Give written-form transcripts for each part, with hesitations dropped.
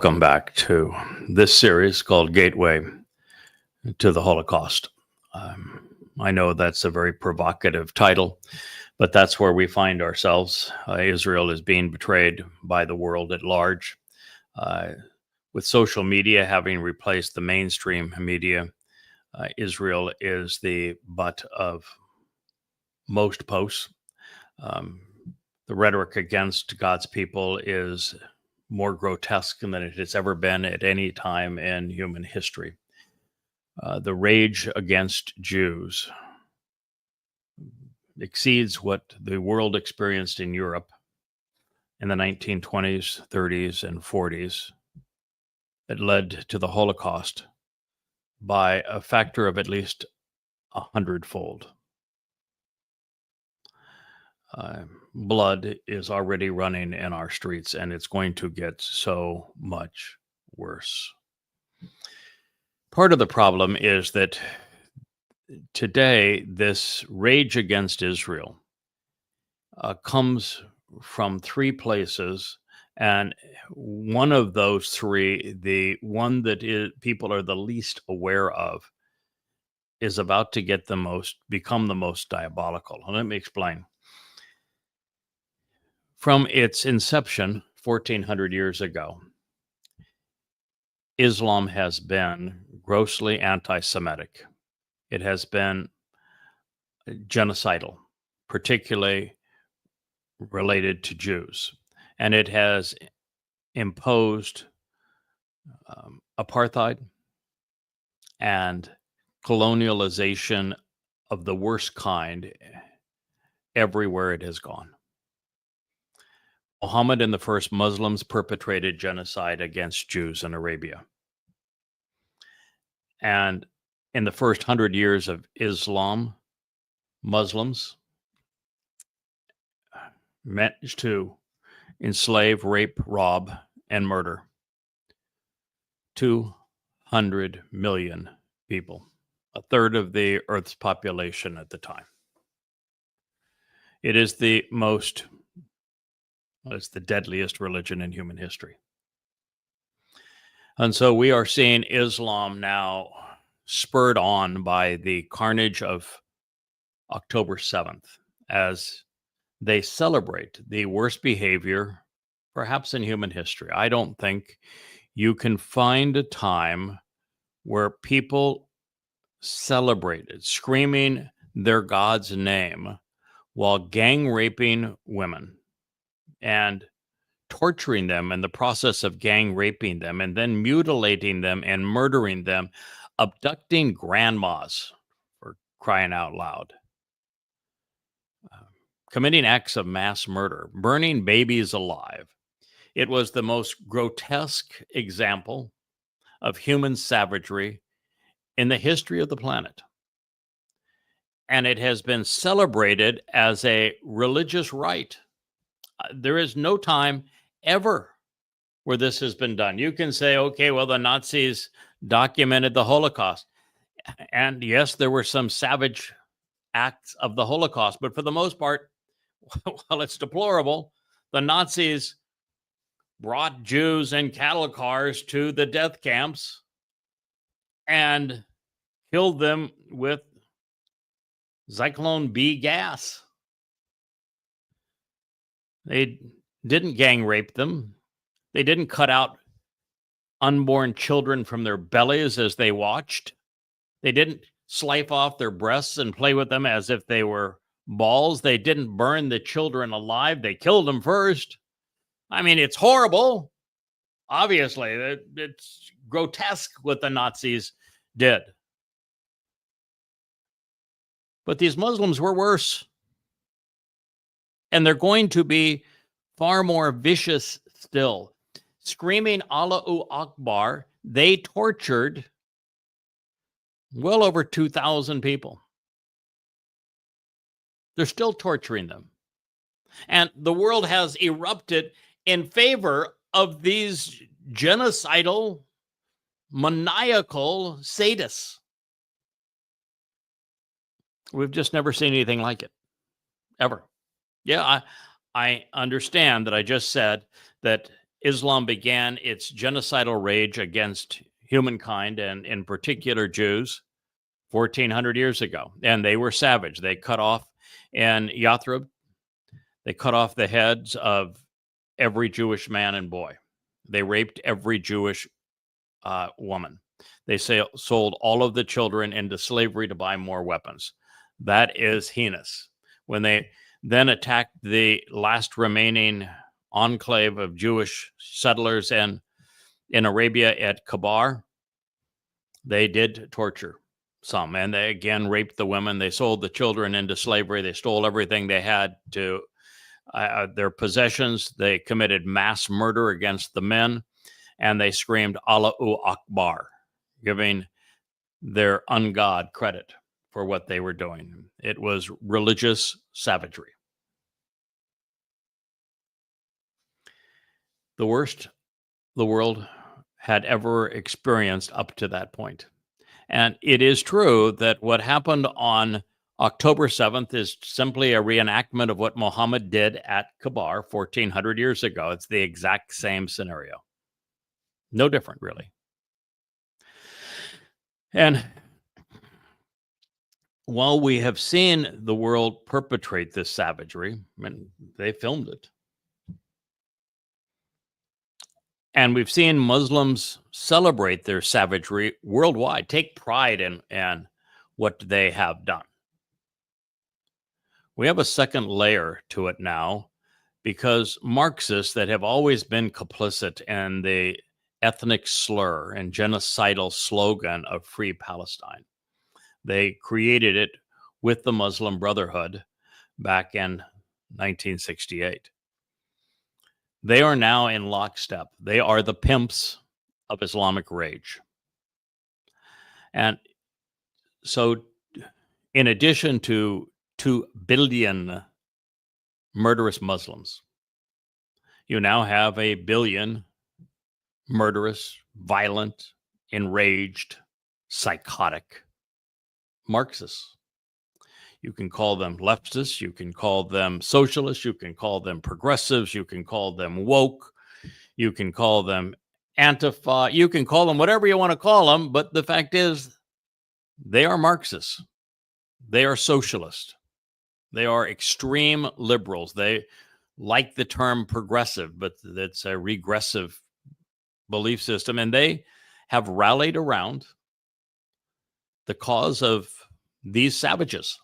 Welcome back to this series called Gateway to the Holocaust. I know that's a very provocative title, but that's where we find ourselves. Israel is being betrayed by the world at large. With social media having replaced the mainstream media, Israel is the butt of most posts. The rhetoric against God's people is more grotesque than it has ever been at any time in human history. The rage against Jews exceeds what the world experienced in Europe in the 1920s, 30s, and 40s. It led to the Holocaust by a factor of at least 100-fold. Blood is already running in our streets, and it's going to get so much worse. Part of the problem is that today, this rage against Israel comes from three places, and one of those three, the one that people are the least aware of, is about to become the most diabolical. And let me explain. From its inception, 1400 years ago, Islam has been grossly anti-Semitic. It has been genocidal, particularly related to Jews. And it has imposed apartheid and colonialization of the worst kind everywhere it has gone. Muhammad and the first Muslims perpetrated genocide against Jews in Arabia. And in the first 100 years of Islam, Muslims managed to enslave, rape, rob, and murder 200 million people, a third of the Earth's population at the time. It is it's the deadliest religion in human history. And so we are seeing Islam now spurred on by the carnage of October 7th as they celebrate the worst behavior, perhaps in human history. I don't think you can find a time where people celebrated, screaming their God's name while gang raping women and torturing them in the process of gang raping them, and then mutilating them and murdering them, abducting grandmas, for crying out loud, committing acts of mass murder, burning babies alive. It was the most grotesque example of human savagery in the history of the planet. And it has been celebrated as a religious rite. There is no time ever where this has been done. You can say, okay, well, the Nazis documented the Holocaust. And yes, there were some savage acts of the Holocaust, but for the most part, while it's deplorable, the Nazis brought Jews in cattle cars to the death camps and killed them with Zyklon B gas. They didn't gang rape them. They didn't cut out unborn children from their bellies as they watched. They didn't slice off their breasts and play with them as if they were balls. They didn't burn the children alive. They killed them first. I mean, it's horrible. Obviously, it's grotesque what the Nazis did. But these Muslims were worse. And they're going to be far more vicious still. Screaming Allahu Akbar, they tortured well over 2,000 people. They're still torturing them. And the world has erupted in favor of these genocidal, maniacal sadists. We've just never seen anything like it, ever. Yeah, I understand that I just said that Islam began its genocidal rage against humankind and, in particular, Jews 1,400 years ago. And they were savage. They cut off, in Yathrib, they cut off the heads of every Jewish man and boy. They raped every Jewish woman. They sold all of the children into slavery to buy more weapons. That is heinous. When they then attacked the last remaining enclave of Jewish settlers in Arabia at Kabar, they did torture some, and they again raped the women. They sold the children into slavery. They stole everything they had to their possessions. They committed mass murder against the men, and they screamed Allahu Akbar, giving their ungod credit for what they were doing. It was religious savagery. The worst the world had ever experienced up to that point. And it is true that what happened on October 7th is simply a reenactment of what Muhammad did at Kabar 1,400 years ago. It's the exact same scenario. No different, really. And while we have seen the world perpetrate this savagery, I mean, they filmed it. And we've seen Muslims celebrate their savagery worldwide, take pride in what they have done. We have a second layer to it now because Marxists that have always been complicit in the ethnic slur and genocidal slogan of Free Palestine. They created it with the Muslim Brotherhood back in 1968. They are now in lockstep. They are the pimps of Islamic rage. And so, in addition to 2 billion murderous Muslims, you now have 1 billion murderous, violent, enraged, psychotic Marxists. You can call them leftists, you can call them socialists, you can call them progressives, you can call them woke, you can call them Antifa, you can call them whatever you want to call them, but the fact is, they are Marxists. They are socialists. They are extreme liberals. They like the term progressive, but it's a regressive belief system, and they have rallied around the cause of these savages.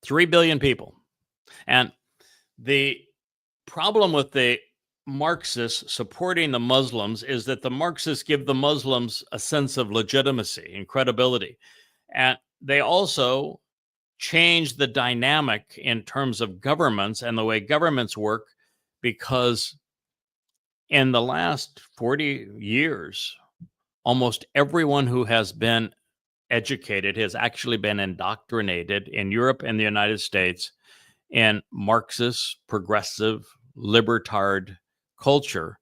3 billion people. And the problem with the Marxists supporting the Muslims is that the Marxists give the Muslims a sense of legitimacy and credibility. And they also change the dynamic in terms of governments and the way governments work, because in the last 40 years, almost everyone who has been educated has actually been indoctrinated in Europe and the United States in Marxist, progressive, libertard culture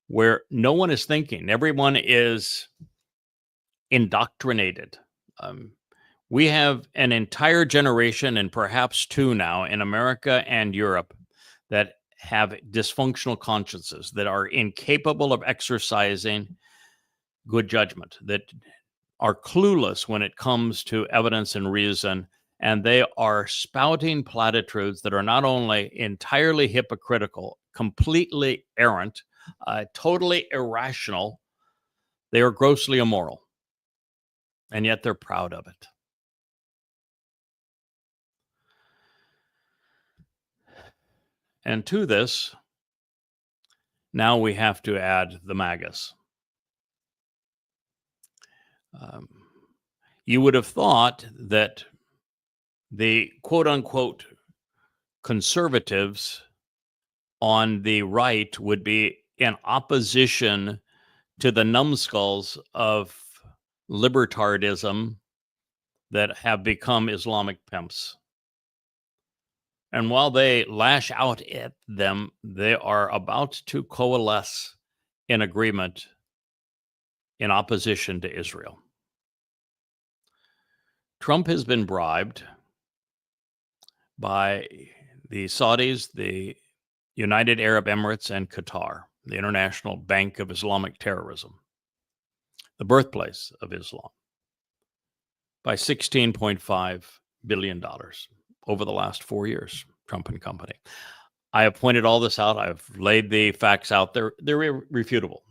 where no one is thinking. Everyone is indoctrinated. We have an entire generation, and perhaps 2 now, in America and Europe that have dysfunctional consciences, that are incapable of exercising good judgment, that are clueless when it comes to evidence and reason, and they are spouting platitudes that are not only entirely hypocritical, completely errant, totally irrational, they are grossly immoral, and yet they're proud of it. And to this, now we have to add the MAGAs. You would have thought that the quote unquote conservatives on the right would be in opposition to the numbskulls of libertardism that have become Islamic pimps. And while they lash out at them, they are about to coalesce in agreement in opposition to Israel. Trump has been bribed by the Saudis, the United Arab Emirates, and Qatar, the International Bank of Islamic Terrorism, the birthplace of Islam, by $16.5 billion over the last 4 years, Trump and company. I have pointed all this out. I've laid the facts out. They're irrefutable.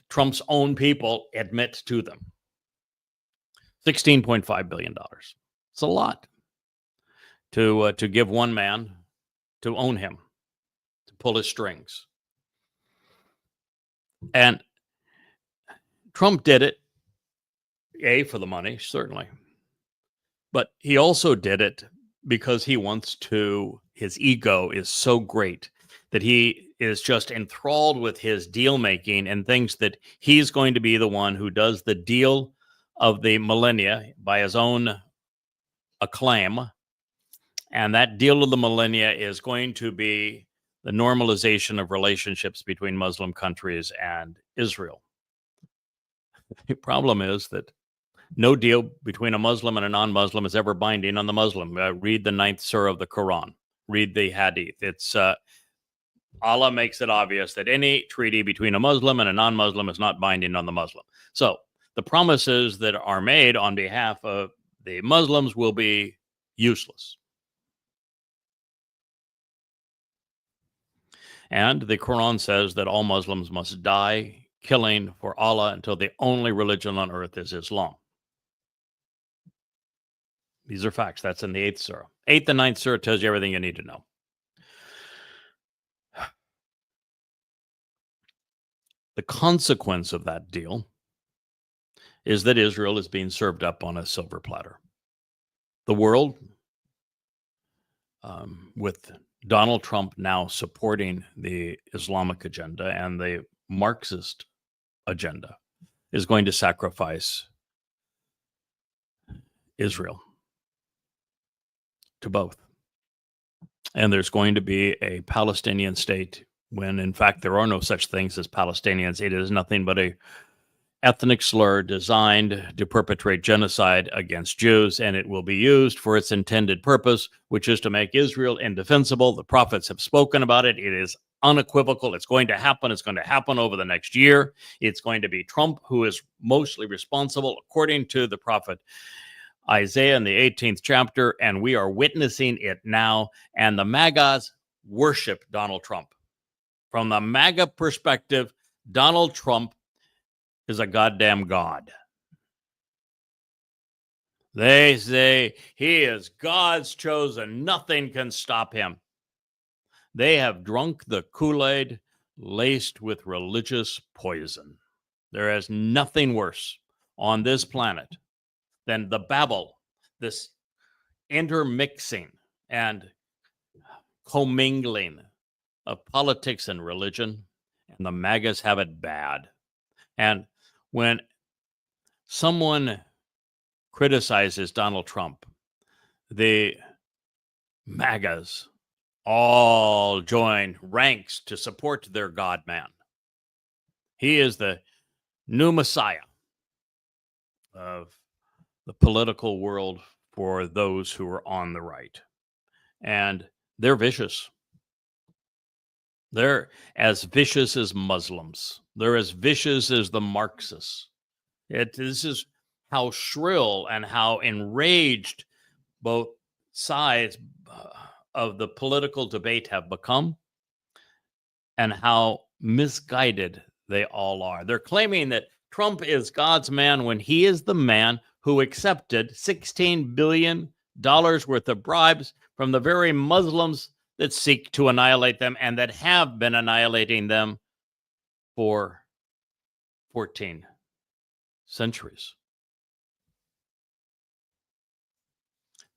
Trump's own people admit to them. $16.5 billion. It's a lot to give one man to own him, to pull his strings. And Trump did it, for the money, certainly. But he also did it because he wants to, his ego is so great that he is just enthralled with his deal making and thinks that he's going to be the one who does the deal of the millennia by his own acclaim. And that deal of the millennia is going to be the normalization of relationships between Muslim countries and Israel. The problem is that no deal between a Muslim and a non-Muslim is ever binding on the Muslim. Read the 9th surah of the Quran. Read the Hadith. It's Allah makes it obvious that any treaty between a Muslim and a non-Muslim is not binding on the Muslim. So the promises that are made on behalf of the Muslims will be useless. And the Quran says that all Muslims must die killing for Allah until the only religion on earth is Islam. These are facts. That's in the 8th surah. 8th and 9th surah tells you everything you need to know. The consequence of that deal is that Israel is being served up on a silver platter. The world, with Donald Trump now supporting the Islamic agenda and the Marxist agenda, is going to sacrifice Israel to both. And there's going to be a Palestinian state when, in fact, there are no such things as Palestinians. It is nothing but a ethnic slur designed to perpetrate genocide against Jews, and it will be used for its intended purpose, which is to make Israel indefensible. The prophets have spoken about it. It is unequivocal. It's going to happen. It's going to happen over the next year. It's going to be Trump who is mostly responsible, according to the prophet Isaiah in the 18th chapter, and we are witnessing it now. And the MAGAs worship Donald Trump. From the MAGA perspective, Donald Trump is a goddamn god. They say he is God's chosen. Nothing can stop him. They have drunk the Kool-Aid laced with religious poison. There is nothing worse on this planet than the babble, this intermixing and commingling of politics and religion, and the MAGAs have it bad. And when someone criticizes Donald Trump, the MAGAs all join ranks to support their God man. He is the new Messiah of the political world for those who are on the right. And they're vicious. They're as vicious as Muslims. They're as vicious as the Marxists. This is how shrill and how enraged both sides of the political debate have become, and how misguided they all are. They're claiming that Trump is God's man when he is the man who accepted $16 billion worth of bribes from the very Muslims that seek to annihilate them and that have been annihilating them for 14 centuries.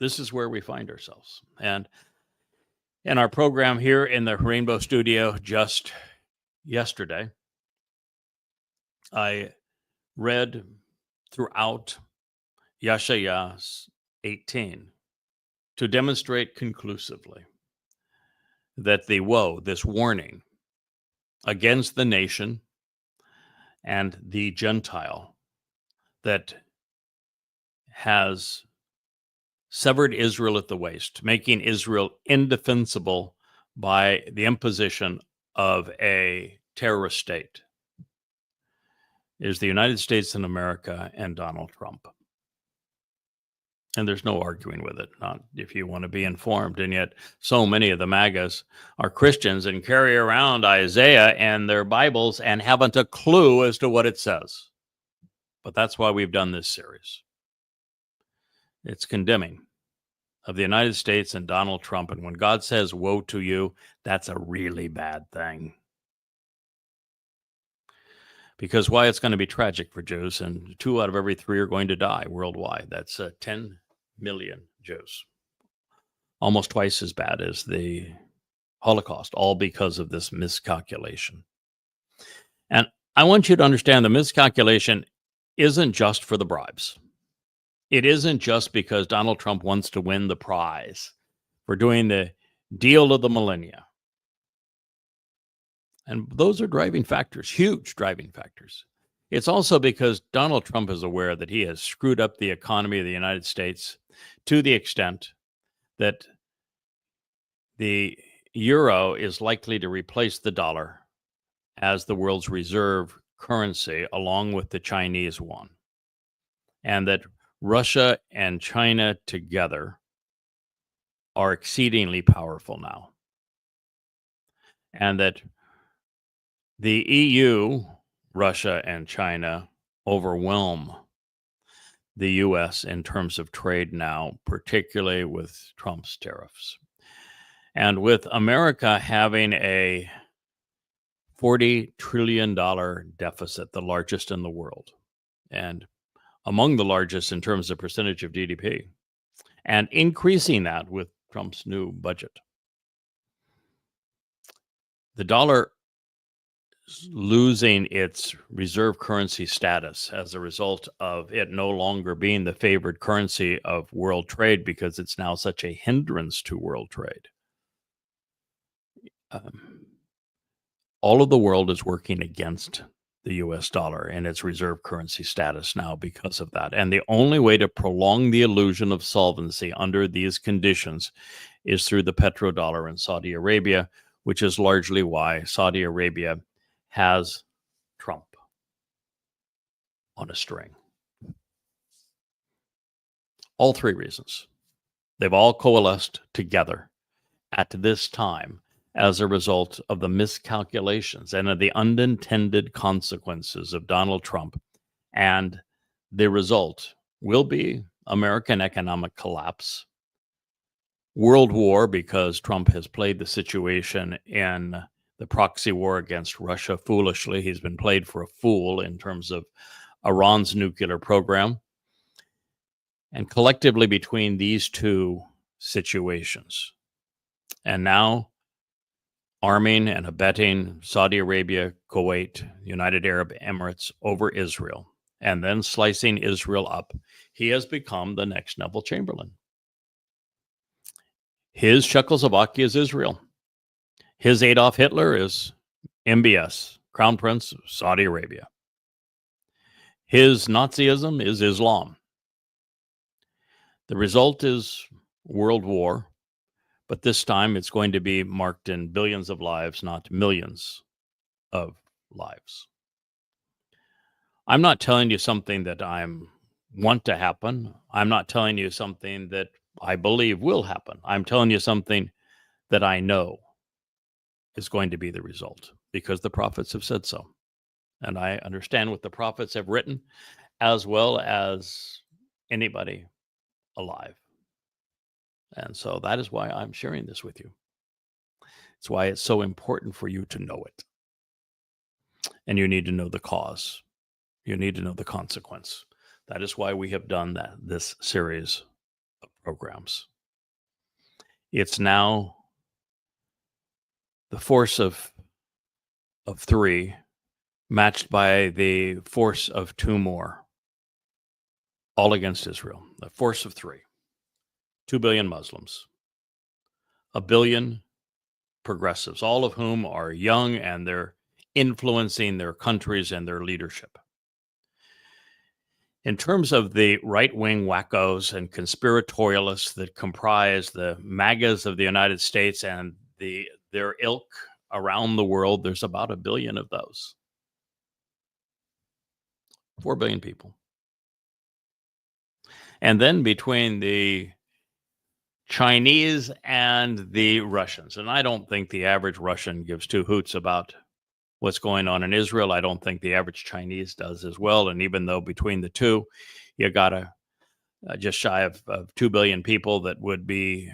This is where we find ourselves. And in our program here in the Rainbow Studio just yesterday, I read throughout Yeshayahu 18 to demonstrate conclusively that the woe, this warning against the nation and the Gentile that has severed Israel at the waist, making Israel indefensible by the imposition of a terrorist state is the United States and America and Donald Trump. And there's no arguing with it, not if you want to be informed. And yet, so many of the MAGAs are Christians and carry around Isaiah and their Bibles and haven't a clue as to what it says. But that's why we've done this series. It's condemning of the United States and Donald Trump. And when God says, woe to you, that's a really bad thing. Because why? It's going to be tragic for Jews, and 2 out of every 3 are going to die worldwide. That's 10 million Jews. Almost twice as bad as the Holocaust, all because of this miscalculation. And I want you to understand the miscalculation isn't just for the bribes. It isn't just because Donald Trump wants to win the prize for doing the deal of the millennia. And those are driving factors, huge driving factors. It's also because Donald Trump is aware that he has screwed up the economy of the United States to the extent that the euro is likely to replace the dollar as the world's reserve currency, along with the Chinese yuan. And that Russia and China together are exceedingly powerful now. And that the EU, Russia, and China overwhelm the U.S. in terms of trade now, particularly with Trump's tariffs. And with America having a $40 trillion deficit, the largest in the world, and among the largest in terms of percentage of GDP, and increasing that with Trump's new budget. The dollar losing its reserve currency status as a result of it no longer being the favored currency of world trade because it's now such a hindrance to world trade. All of the world is working against the US dollar and its reserve currency status now because of that. And the only way to prolong the illusion of solvency under these conditions is through the petrodollar in Saudi Arabia, which is largely why Saudi Arabia has Trump on a string. All 3 reasons. They've all coalesced together at this time as a result of the miscalculations and of the unintended consequences of Donald Trump. And the result will be American economic collapse, world war, because Trump has played the situation in the proxy war against Russia foolishly. He's been played for a fool in terms of Iran's nuclear program. And collectively between these 2 situations, and now arming and abetting Saudi Arabia, Kuwait, United Arab Emirates over Israel, and then slicing Israel up, he has become the next Neville Chamberlain. His Czechoslovakia is Israel. His Adolf Hitler is MBS, Crown Prince of Saudi Arabia. His Nazism is Islam. The result is world war, but this time it's going to be marked in billions of lives, not millions of lives. I'm not telling you something that I want to happen. I'm not telling you something that I believe will happen. I'm telling you something that I know is going to be the result because the prophets have said so. And I understand what the prophets have written as well as anybody alive. And so that is why I'm sharing this with you. It's why it's so important for you to know it. And you need to know the cause. You need to know the consequence. That is why we have done this series of programs. It's now the force of 3 matched by the force of 2 more, all against Israel. The force of 3. 2 billion Muslims, 1 billion progressives, all of whom are young and they're influencing their countries and their leadership. In terms of the right-wing wackos and conspiratorialists that comprise the MAGAs of the United States and the their ilk around the world. There's about a billion of those. 4 billion people. And then between the Chinese and the Russians, and I don't think the average Russian gives two hoots about what's going on in Israel. I don't think the average Chinese does as well. And even though between the two, you got just shy of 2 billion people that would be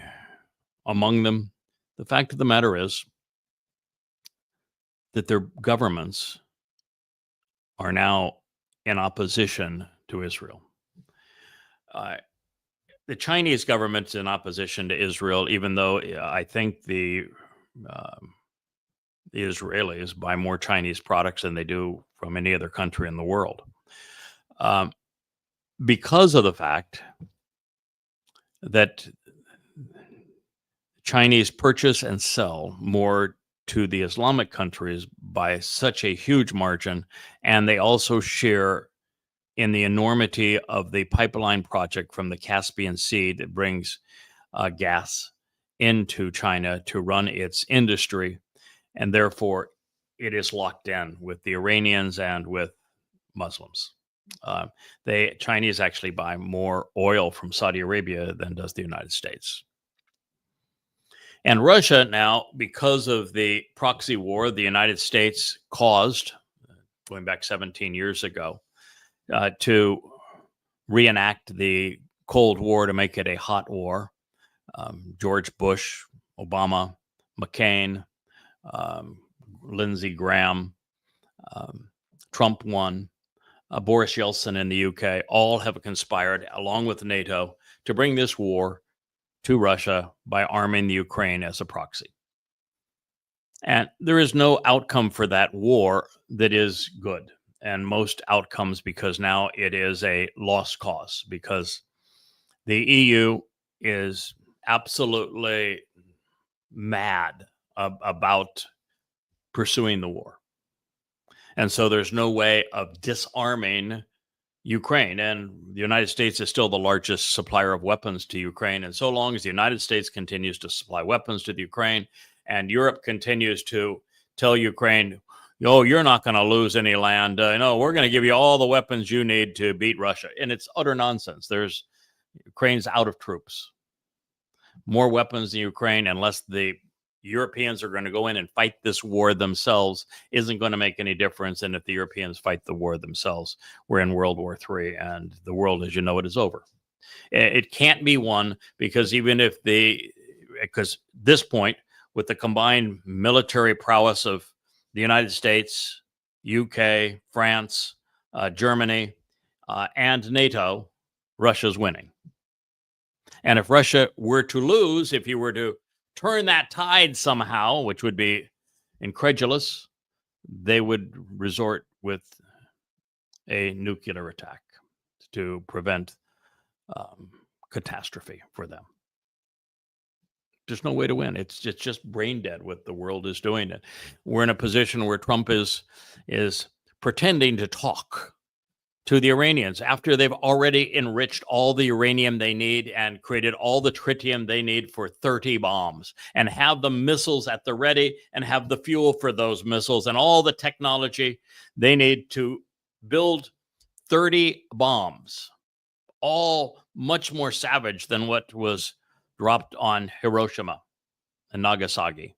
among them, the fact of the matter is that their governments are now in opposition to Israel. The Chinese government's in opposition to Israel, even though I think the Israelis buy more Chinese products than they do from any other country in the world. Because of the fact that Chinese purchase and sell more to the Islamic countries by such a huge margin, and they also share in the enormity of the pipeline project from the Caspian Sea that brings gas into China to run its industry. And therefore, it is locked in with the Iranians and with Muslims. Chinese actually buy more oil from Saudi Arabia than does the United States. And Russia now, because of the proxy war the United States caused, going back 17 years ago, to reenact the Cold War to make it a hot war. George Bush, Obama, McCain, Lindsey Graham, Trump won, Boris Yeltsin in the UK, all have conspired, along with NATO, to bring this war to Russia by arming the Ukraine as a proxy. And there is no outcome for that war that is good. And most outcomes, because now it is a lost cause, because the EU is absolutely mad about pursuing the war. And so there's no way of disarming Ukraine. And the United States is still the largest supplier of weapons to Ukraine. And so long as the United States continues to supply weapons to the Ukraine and Europe continues to tell Ukraine, oh, you're not going to lose any land. No, we're going to give you all the weapons you need to beat Russia. And it's utter nonsense. Ukraine's out of troops. More weapons in Ukraine, unless the Europeans are going to go in and fight this war themselves, isn't going to make any difference. And if the Europeans fight the war themselves, we're in World War III, and the world as you know it is over. It can't be won, because because this point, with the combined military prowess of the United States, UK, France, Germany, and NATO, Russia's winning. And if Russia were to lose, if you were to turn that tide somehow, which would be incredulous, they would resort with a nuclear attack to prevent catastrophe for them. There's no way to win. It's just brain dead what the world is doing. It. We're in a position where Trump is pretending to talk to the Iranians after they've already enriched all the uranium they need and created all the tritium they need for 30 bombs, and have the missiles at the ready, and have the fuel for those missiles and all the technology they need to build 30 bombs, all much more savage than what was dropped on Hiroshima and Nagasaki.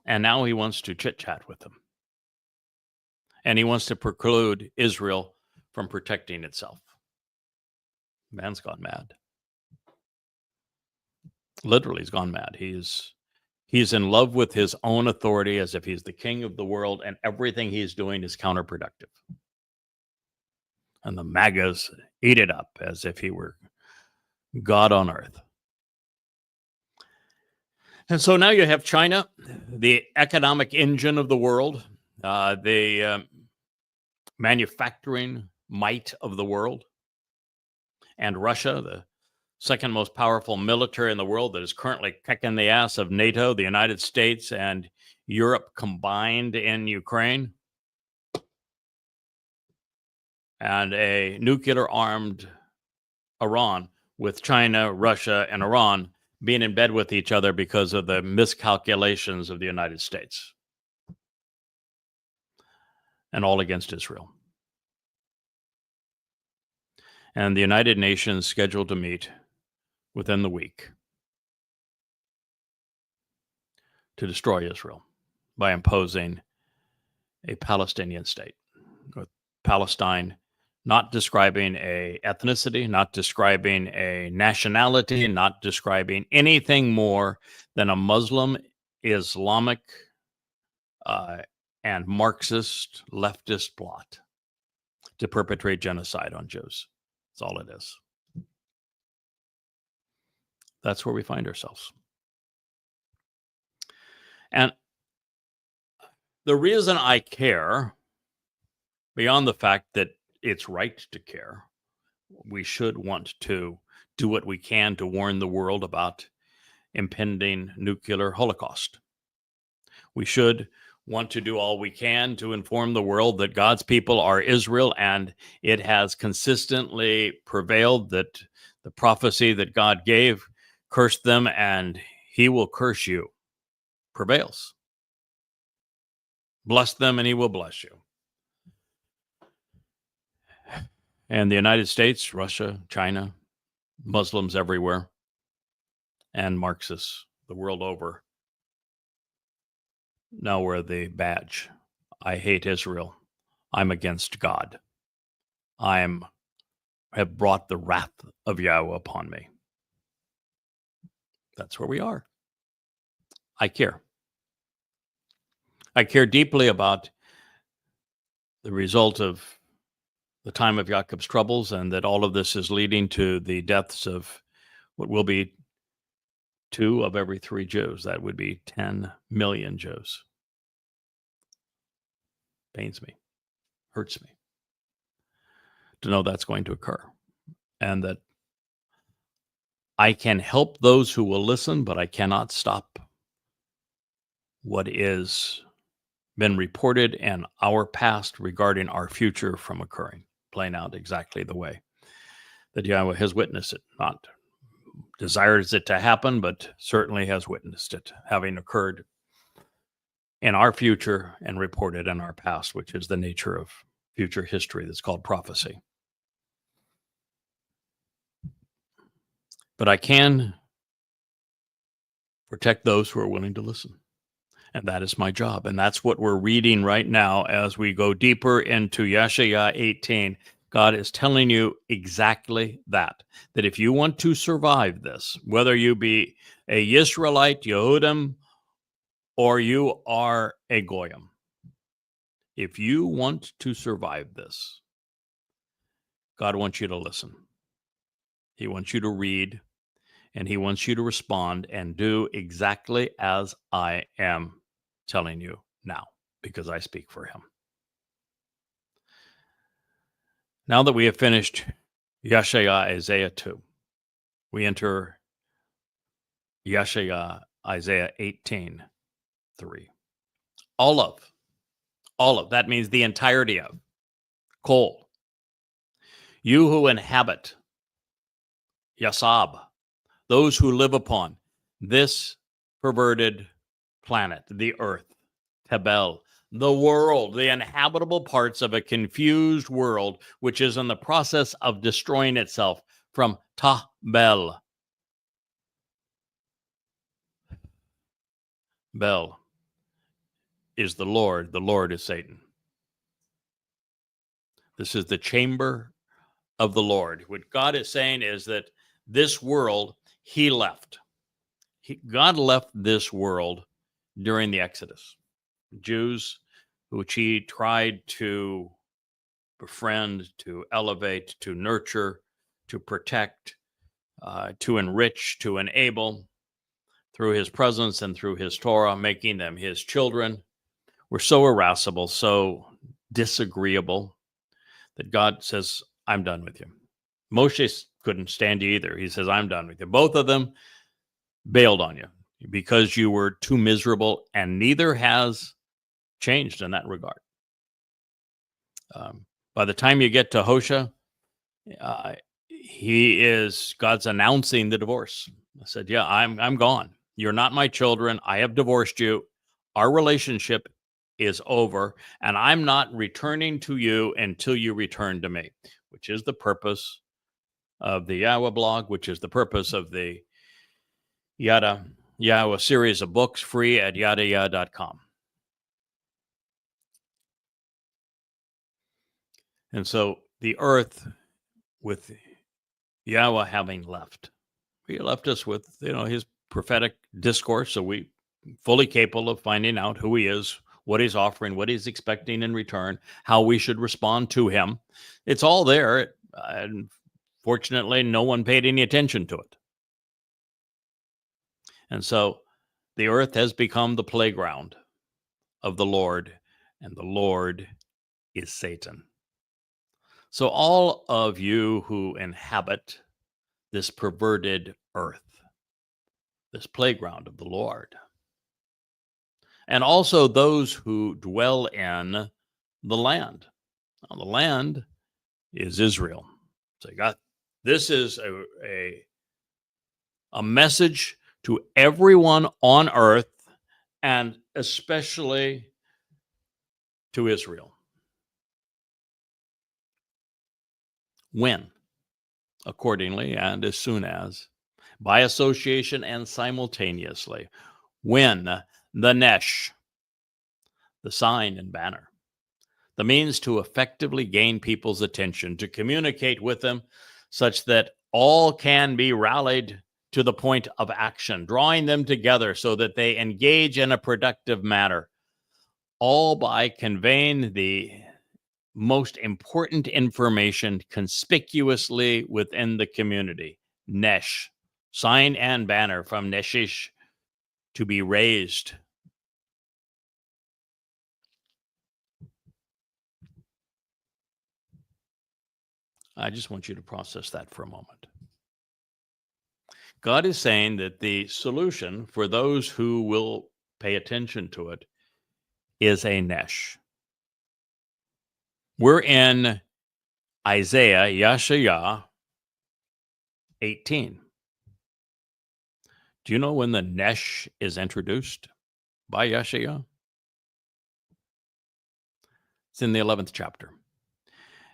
And now he wants to chit-chat with them. And he wants to preclude Israel from protecting itself. Man's gone mad. Literally, he's gone mad. He's in love with his own authority, as if he's the king of the world, and everything he's doing is counterproductive. And the MAGAs eat it up as if he were God on earth. And so now you have China, the economic engine of the world, the manufacturing might of the world, and Russia, the second most powerful military in the world, that is currently kicking the ass of NATO, the United States, and Europe combined in Ukraine, and a nuclear-armed Iran with China, Russia, and Iran being in bed with each other because of the miscalculations of the United States, and all against Israel. And the United Nations scheduled to meet within the week to destroy Israel by imposing a Palestinian state, with Palestine not describing a ethnicity, not describing a nationality, not describing anything more than a Muslim, Islamic, uh, and Marxist leftist plot to perpetrate genocide on Jews. That's all it is. That's where we find ourselves. And the reason I care, beyond the fact that it's right to care, we should want to do what we can to warn the world about impending nuclear holocaust. We should want to do all we can to inform the world that God's people are Israel, and it has consistently prevailed that the prophecy that God gave, curse them and he will curse you, prevails. Bless them and he will bless you. And the United States, Russia, China, Muslims everywhere, and Marxists the world over now wear the badge. I hate Israel. I'm against God. Have brought the wrath of Yahweh upon me. That's where we are. I care. I care deeply about the result of the time of Jacob's troubles, and that all of this is leading to the deaths of what will be 2 of every 3 Jews. That would be 10 million Jews. Pains me, hurts me to know that's going to occur, and that I can help those who will listen, but I cannot stop what is been reported in our past regarding our future from occurring, playing out exactly the way that Yahweh has witnessed it, not desires it to happen, but certainly has witnessed it having occurred in our future and reported in our past, which is the nature of future history that's called prophecy. But I can protect those who are willing to listen. And that is my job. And that's what we're reading right now as we go deeper into Yeshaya 18. God is telling you exactly that if you want to survive this, whether you be a Yisraelite, Yehudim, or you are a Goyim, if you want to survive this, God wants you to listen. He wants you to read, and he wants you to respond and do exactly as I am telling you now, because I speak for him. Now that we have finished Yeshaya Isaiah 2, we enter Yeshaya Isaiah 18:3. All of, that means the entirety of, Kol. You who inhabit Yasab, those who live upon this perverted planet, the earth, Tebel, the world, the inhabitable parts of a confused world, which is in the process of destroying itself from Tabel. Bel is the Lord is Satan. This is the chamber of the Lord. What God is saying is that this world, he left. God left this world during the Exodus. Jews, which he tried to befriend, to elevate, to nurture, to protect, to enrich, to enable through his presence and through his Torah, making them his children, were so irascible, so disagreeable, that God says, I'm done with you. Moshe couldn't stand you either. He says, I'm done with you. Both of them bailed on you because you were too miserable, and neither has changed in that regard. By the time you get to Hosea, God's announcing the divorce. I said, "Yeah, I'm gone. You're not my children. I have divorced you. Our relationship is over, and I'm not returning to you until you return to me," which is the purpose of the Yahweh blog, which is the purpose of the Yada Yahweh series of books, free at yadayah.com. And so the earth, with Yahweh having left, he left us with, his prophetic discourse. So we fully capable of finding out who he is, what he's offering, what he's expecting in return, how we should respond to him. It's all there. And fortunately, no one paid any attention to it. And so the earth has become the playground of the Lord, and the Lord is Satan. So all of you who inhabit this perverted earth, this playground of the Lord, and also those who dwell in the land. Now, the land is Israel. So this is a message to everyone on earth, and especially to Israel. When, accordingly, and as soon as, by association and simultaneously, when the Nesh, the sign and banner, the means to effectively gain people's attention, to communicate with them such that all can be rallied to the point of action, drawing them together so that they engage in a productive manner, all by conveying the most important information conspicuously within the community. Nesh, sign and banner from Neshish, to be raised. I just want you to process that for a moment. God is saying that the solution for those who will pay attention to it is a Nesh. We're in Isaiah, Yashayah 18. Do you know when the Nesh is introduced by Yashayah? It's in the 11th chapter.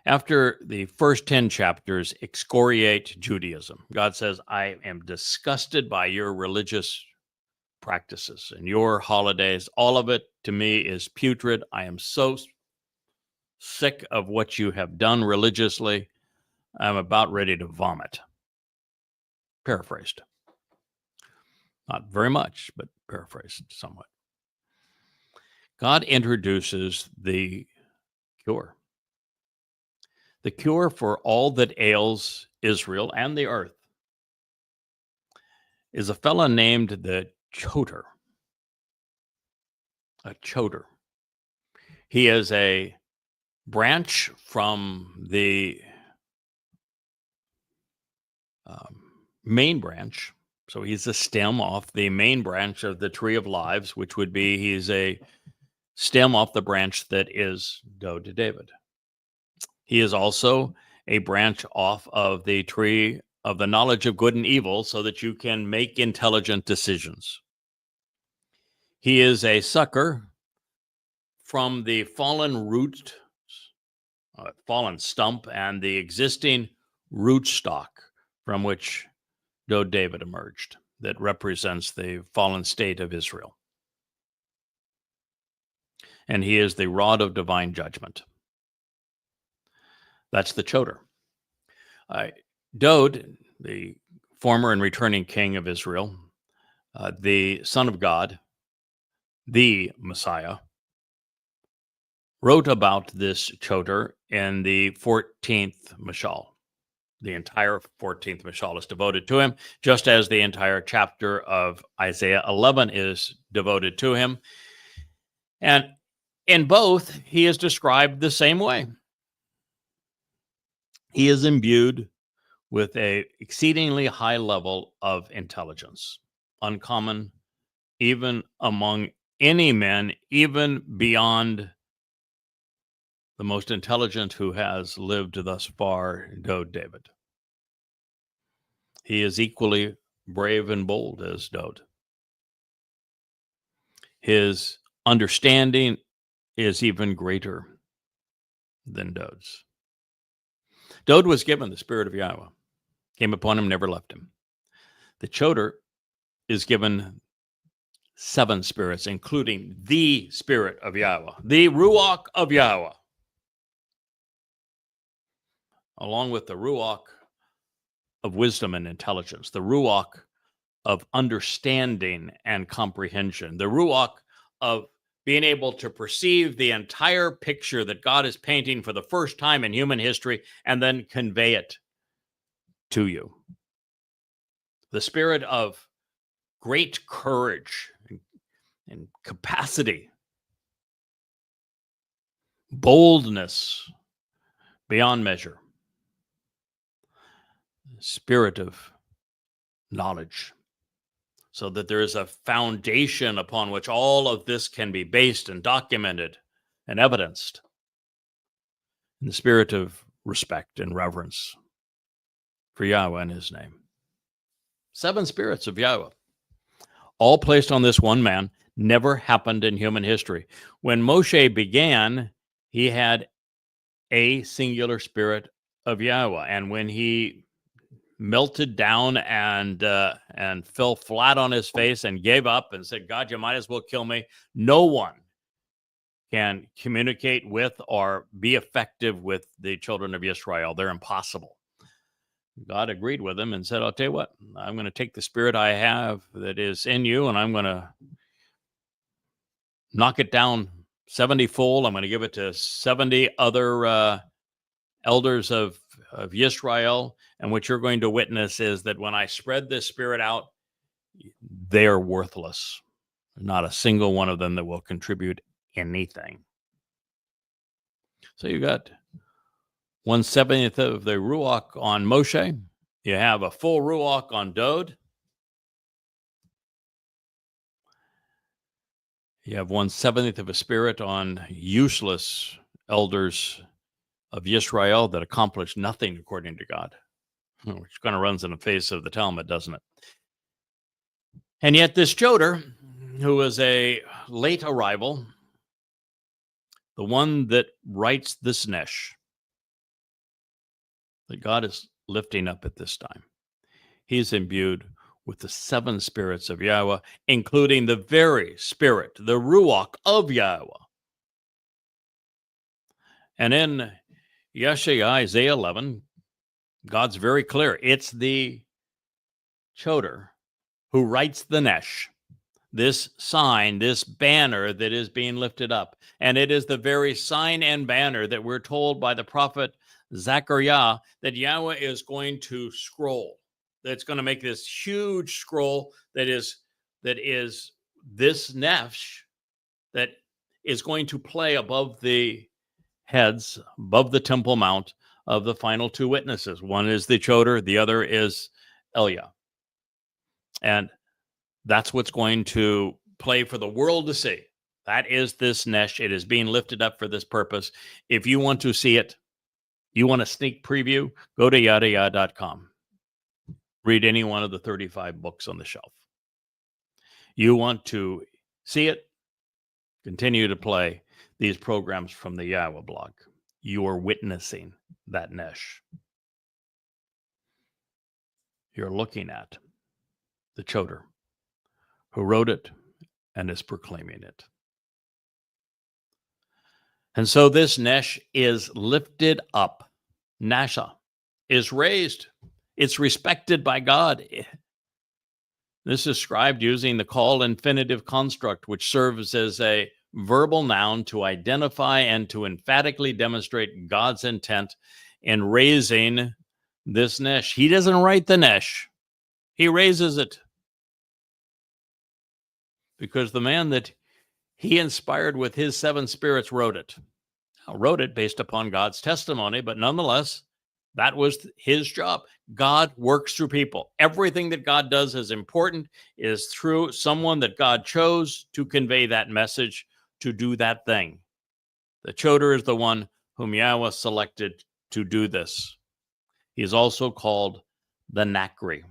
After the first 10 chapters excoriate Judaism, God says, I am disgusted by your religious practices and your holidays. All of it to me is putrid. I am so sick of what you have done religiously. I'm about ready to vomit. Paraphrased. Not very much, but paraphrased somewhat. God introduces the cure. The cure for all that ails Israel and the earth is a fellow named the Choter. A Choter. He is a branch from the main branch. So he's a stem off the main branch of the tree of lives, which would be he's a stem off the branch that is Dod to David. He is also a branch off of the tree of the knowledge of good and evil so that you can make intelligent decisions. He is a sucker from the fallen root, fallen stump, and the existing rootstock from which Dod David emerged, that represents the fallen state of Israel. And he is the rod of divine judgment. That's the Choter. Dod, the former and returning king of Israel, the Son of God, the Messiah, wrote about this Choter in the 14th Mashal. The entire 14th Mashal is devoted to him, just as the entire chapter of Isaiah 11 is devoted to him. And in both, he is described the same way. He is imbued with a exceedingly high level of intelligence, uncommon even among any men, even beyond the most intelligent who has lived thus far, Dod David. He is equally brave and bold as Dode. His understanding is even greater than Dode's. Dode was given the Spirit of Yahweh, came upon him, never left him. The Choder is given 7 spirits, including the Spirit of Yahweh, the Ruach of Yahweh, along with the Ruach of wisdom and intelligence, the Ruach of understanding and comprehension, the Ruach of being able to perceive the entire picture that God is painting for the first time in human history and then convey it to you. The spirit of great courage and capacity, boldness beyond measure, spirit of knowledge, so that there is a foundation upon which all of this can be based and documented and evidenced, in the spirit of respect and reverence for Yahweh and his name. 7 spirits of Yahweh, all placed on this one man, never happened in human history. When Moshe began, he had a singular spirit of Yahweh. And when he melted down and fell flat on his face and gave up and said, God, you might as well kill me, no one can communicate with or be effective with the children of Israel. They're impossible. God agreed with him and said, I'll tell you what, I'm going to take the spirit I have that is in you, and I'm going to knock it down 70-fold. I'm going to give it to 70 other elders of Israel. And what you're going to witness is that when I spread this spirit out, they are worthless. Not a single one of them that will contribute anything. So you got 1/70 of the Ruach on Moshe. You have a full Ruach on Dode. You have 1/70 of a spirit on useless elders of Israel that accomplished nothing according to God, which kind of runs in the face of the Talmud, doesn't it? And yet this Choder, who was a late arrival, the one that writes this Nesh, that God is lifting up at this time, he's imbued with the 7 spirits of Yahweh, including the very spirit, the Ruach of Yahweh. And in Isaiah 11, God's very clear. It's the Choder who writes the Nesh, this sign, this banner that is being lifted up. And it is the very sign and banner that we're told by the prophet Zechariah that Yahweh is going to scroll. That's going to make this huge scroll that is this Nesh that is going to play above the heads, above the Temple Mount of the final 2 witnesses. One is the Choder, the other is Elia. And that's what's going to play for the world to see. That is this Nesh. It is being lifted up for this purpose. If you want to see it, you want a sneak preview, go to yadayah.com. Read any one of the 35 books on the shelf. You want to see it, continue to play these programs from the Yahweh blog. You are witnessing that Nesh. You're looking at the Choder who wrote it and is proclaiming it. And so this Nesh is lifted up. Nasha is raised. It's respected by God. This is described using the call infinitive construct, which serves as a verbal noun to identify and to emphatically demonstrate God's intent in raising this Nesh. He doesn't write the Nesh. He raises it. Because the man that he inspired with his 7 spirits wrote it. Wrote it based upon God's testimony, but nonetheless, that was his job. God works through people. Everything that God does is important, is through someone that God chose to convey that message, to do that thing. The Choder is the one whom Yahweh selected to do this. He is also called the Nakri,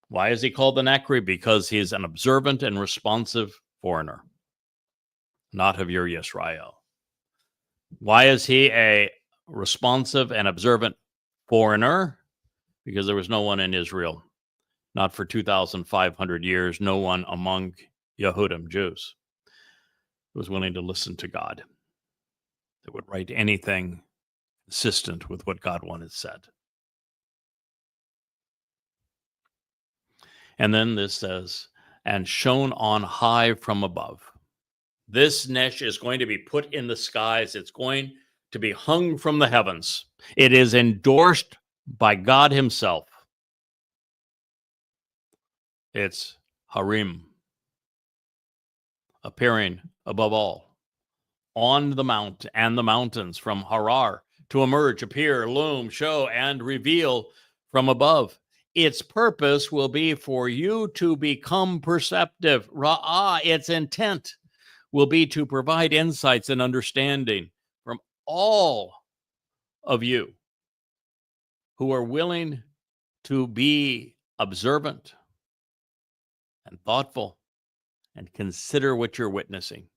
Why is he called the Nakri? Because he's an observant and responsive foreigner, not of your Yisrael. Why is he a responsive and observant foreigner? Because there was no one in Israel, not for 2,500 years, no one among Yehudim, Jews, who was willing to listen to God, that would write anything consistent with what God wanted said. And then this says, and shone on high from above. This nesh is going to be put in the skies. It's going to be hung from the heavens. It is endorsed by God himself. It's Harim, appearing above all, on the mount and the mountains, from Harar, to emerge, appear, loom, show, and reveal from above. Its purpose will be for you to become perceptive. Ra'ah, its intent will be to provide insights and understanding from all of you who are willing to be observant and thoughtful and consider what you're witnessing.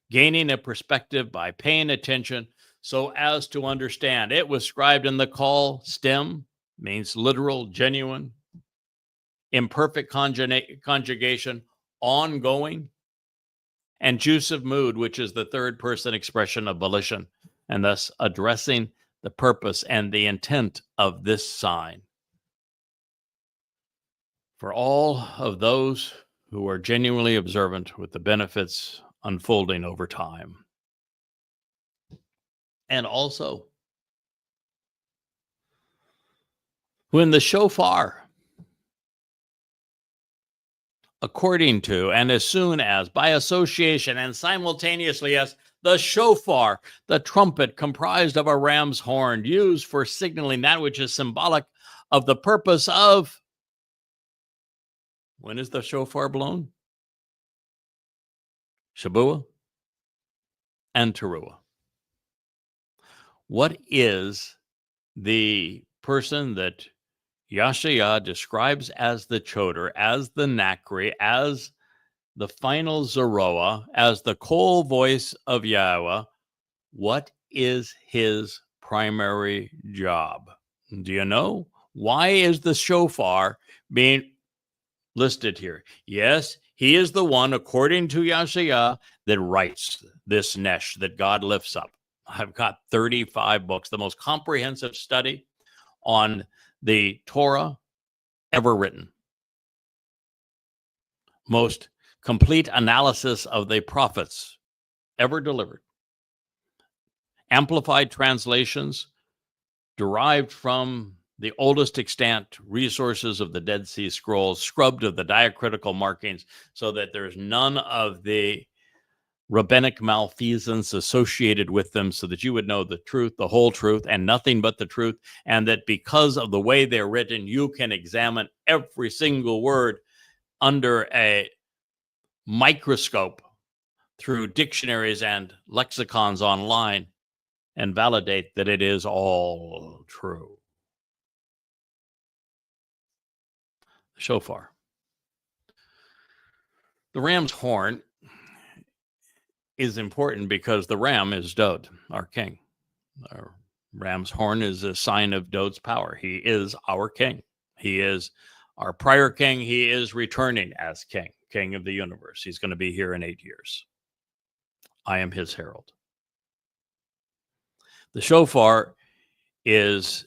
Gaining a perspective by paying attention so as to understand. It was scribed in the call stem, means literal, genuine, imperfect conjugation, ongoing, and juice of mood, which is the third person expression of volition, and thus addressing the purpose and the intent of this sign. For all of those who are genuinely observant, with the benefits unfolding over time. And also, when the shofar, according to and as soon as, by association and simultaneously as, the shofar, the trumpet comprised of a ram's horn, used for signaling that which is symbolic of the purpose of, when is the shofar blown? Shabuah and Teruah. What is the person that Yashaya describes as the Choder, as the Nakri, as the final Zeroah, as the Kol voice of Yahweh? What is his primary job? Do you know? Why is the shofar being listed here? Yes, he is the one, according to Yashaya, that writes this nesh that God lifts up. I've got 35 books, the most comprehensive study on the Torah ever written. Most complete analysis of the prophets ever delivered. Amplified translations derived from the oldest extant resources of the Dead Sea Scrolls, scrubbed of the diacritical markings so that there's none of the rabbinic malfeasance associated with them, so that you would know the truth, the whole truth, and nothing but the truth, and that because of the way they're written, you can examine every single word under a microscope through dictionaries and lexicons online and validate that it is all true. The shofar. The ram's horn is important because the ram is Dod, our king. Our ram's horn is a sign of Dod's power. He is our king. He is our prior king. He is returning as king, king of the universe. He's going to be here in 8 years. I am his herald. The shofar is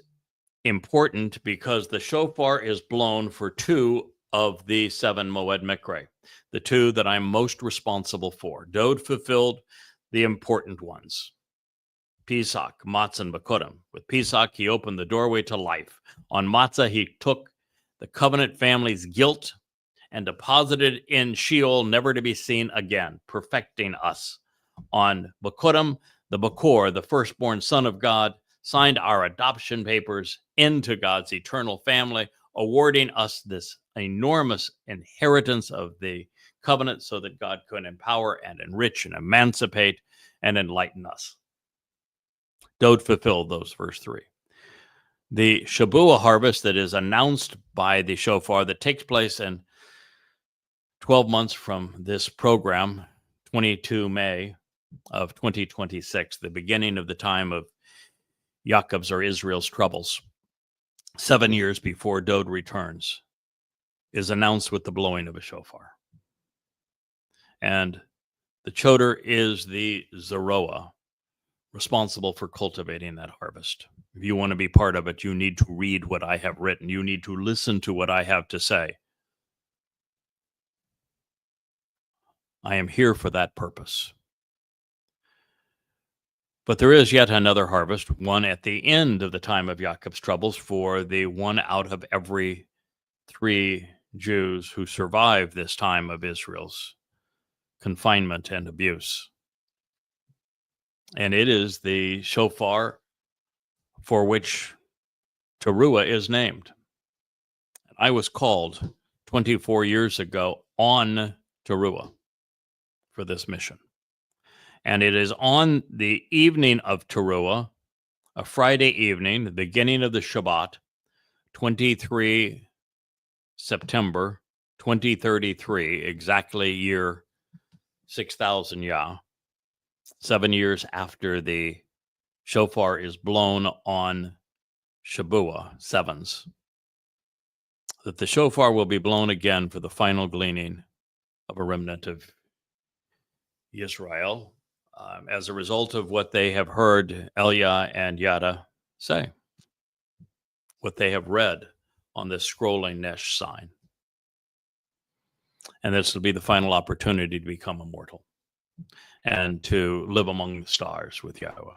important because the shofar is blown for 2 of the 7 Moed Mikre, the 2 that I'm most responsible for. Dod fulfilled the important ones. Pesach, Matzah, and Bekurim. With Pesach, he opened the doorway to life. On Matzah, he took the covenant family's guilt and deposited in Sheol, never to be seen again, perfecting us. On Bekurim, the Bakor, the firstborn son of God, signed our adoption papers into God's eternal family, awarding us this enormous inheritance of the covenant so that God could empower and enrich and emancipate and enlighten us. Dod fulfilled those first 3. The Shabua harvest that is announced by the shofar that takes place in 12 months from this program, 22 May of 2026, the beginning of the time of Yaakov's or Israel's troubles, 7 years before Dod returns, is announced with the blowing of a shofar. And the choder is the Zeroah, responsible for cultivating that harvest. If you want to be part of it, you need to read what I have written. You need to listen to what I have to say. I am here for that purpose. But there is yet another harvest, one at the end of the time of Jacob's troubles, for the one out of every 3 Jews who survived this time of Israel's confinement and abuse. And it is the shofar for which Teruah is named. I was called 24 years ago on Teruah for this mission. And it is on the evening of Teruah, a Friday evening, the beginning of the Shabbat, 23 September 2033, exactly year 6000 Yah, 7 years after the shofar is blown on Shabua, sevens, that the shofar will be blown again for the final gleaning of a remnant of Israel, as a result of what they have heard Elia and Yada say, what they have read on this scrolling Nesh sign. And this will be the final opportunity to become immortal and to live among the stars with Yahweh.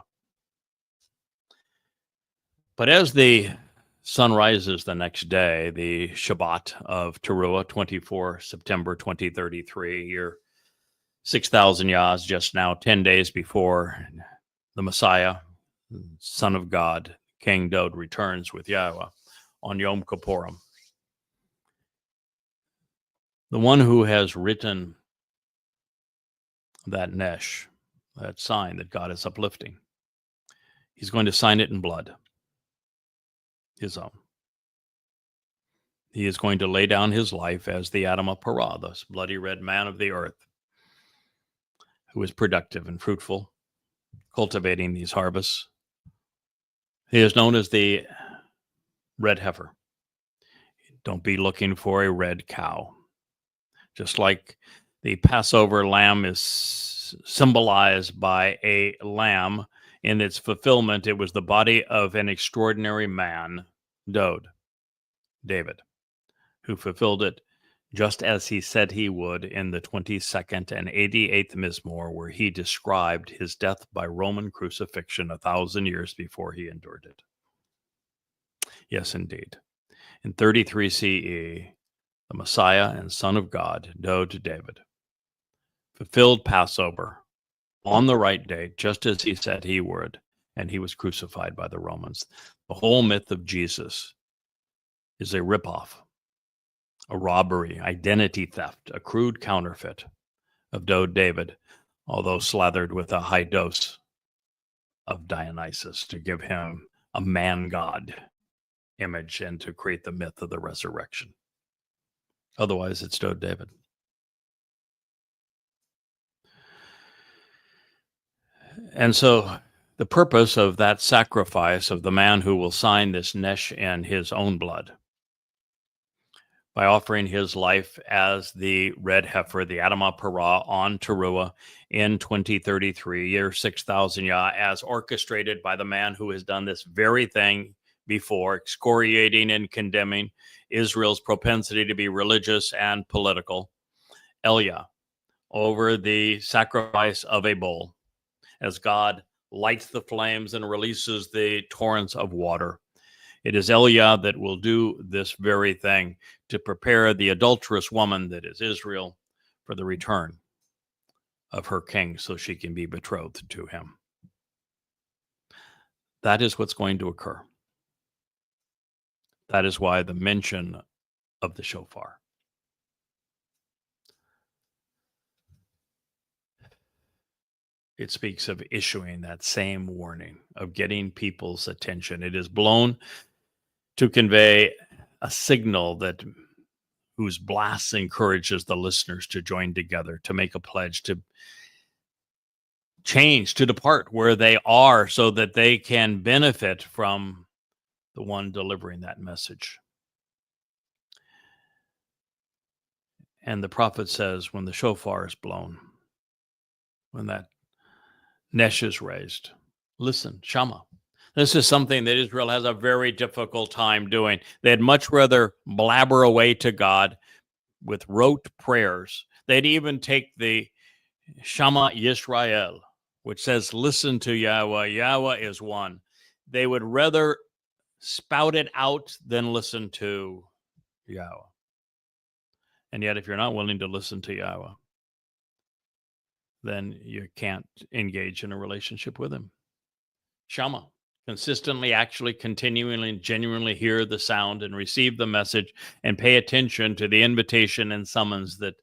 But as the sun rises the next day, the Shabbat of Teruah, 24 September 2033, year 6000 Yahs, just now 10 days before the Messiah, Son of God, King Dod, returns with Yahweh on Yom Kippurim. The one who has written that Nesh, that sign that God is uplifting, he's going to sign it in blood, his own. He is going to lay down his life as the Adamah Parah, the bloody red man of the earth, who is productive and fruitful, cultivating these harvests. He is known as the red heifer. Don't be looking for a red cow. Just like the Passover lamb is symbolized by a lamb, in its fulfillment, it was the body of an extraordinary man, David, who fulfilled it just as he said he would in the 22nd and 88th Mizmor, where he described his death by Roman crucifixion 1,000 years before he endured it. Yes, indeed. In 33 CE, the Messiah and Son of God, David, fulfilled Passover on the right date, just as he said he would, and he was crucified by the Romans. The whole myth of Jesus is a ripoff, a robbery, identity theft, a crude counterfeit of David, although slathered with a high dose of Dionysus to give him a man-god image and to create the myth of the resurrection. Otherwise, it's David. And so the purpose of that sacrifice of the man who will sign this Nesh in his own blood, by offering his life as the red heifer, the Adamah Parah, on Teruah in 2033, year 6000 Yah, as orchestrated by the man who has done this very thing before, excoriating and condemning Israel's propensity to be religious and political, Elia, over the sacrifice of a bull, as God lights the flames and releases the torrents of water. It is Elia that will do this very thing to prepare the adulterous woman that is Israel for the return of her king so she can be betrothed to him. That is what's going to occur. That is why the mention of the shofar. It speaks of issuing that same warning, of getting people's attention. It is blown to convey a signal that whose blast encourages the listeners to join together, to make a pledge, to change, to depart where they are so that they can benefit from the one delivering that message. And the prophet says, when the shofar is blown, when that nesh is raised, listen, Shama. This is something that Israel has a very difficult time doing. They'd much rather blabber away to God with rote prayers. They'd even take the Shama Yisrael, which says, listen to Yahweh. Yahweh is one. They would rather spout it out than listen to Yahweh. And yet, if you're not willing to listen to Yahweh, then you can't engage in a relationship with him. Shama, consistently, actually, continually, and genuinely hear the sound and receive the message and pay attention to the invitation and summons that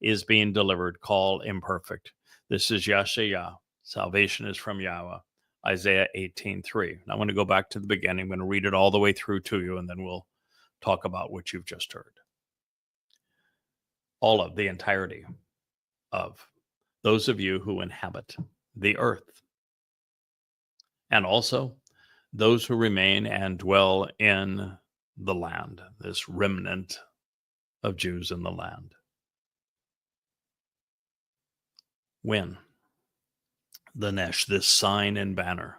is being delivered. Call imperfect. This is Yashayah. Salvation is from Yahweh. Isaiah 18:3. I want to go back to the beginning. I'm going to read it all the way through to you, and then we'll talk about what you've just heard. All of the entirety of those of you who inhabit the earth, and also those who remain and dwell in the land, this remnant of Jews in the land. When the Nesh, this sign and banner,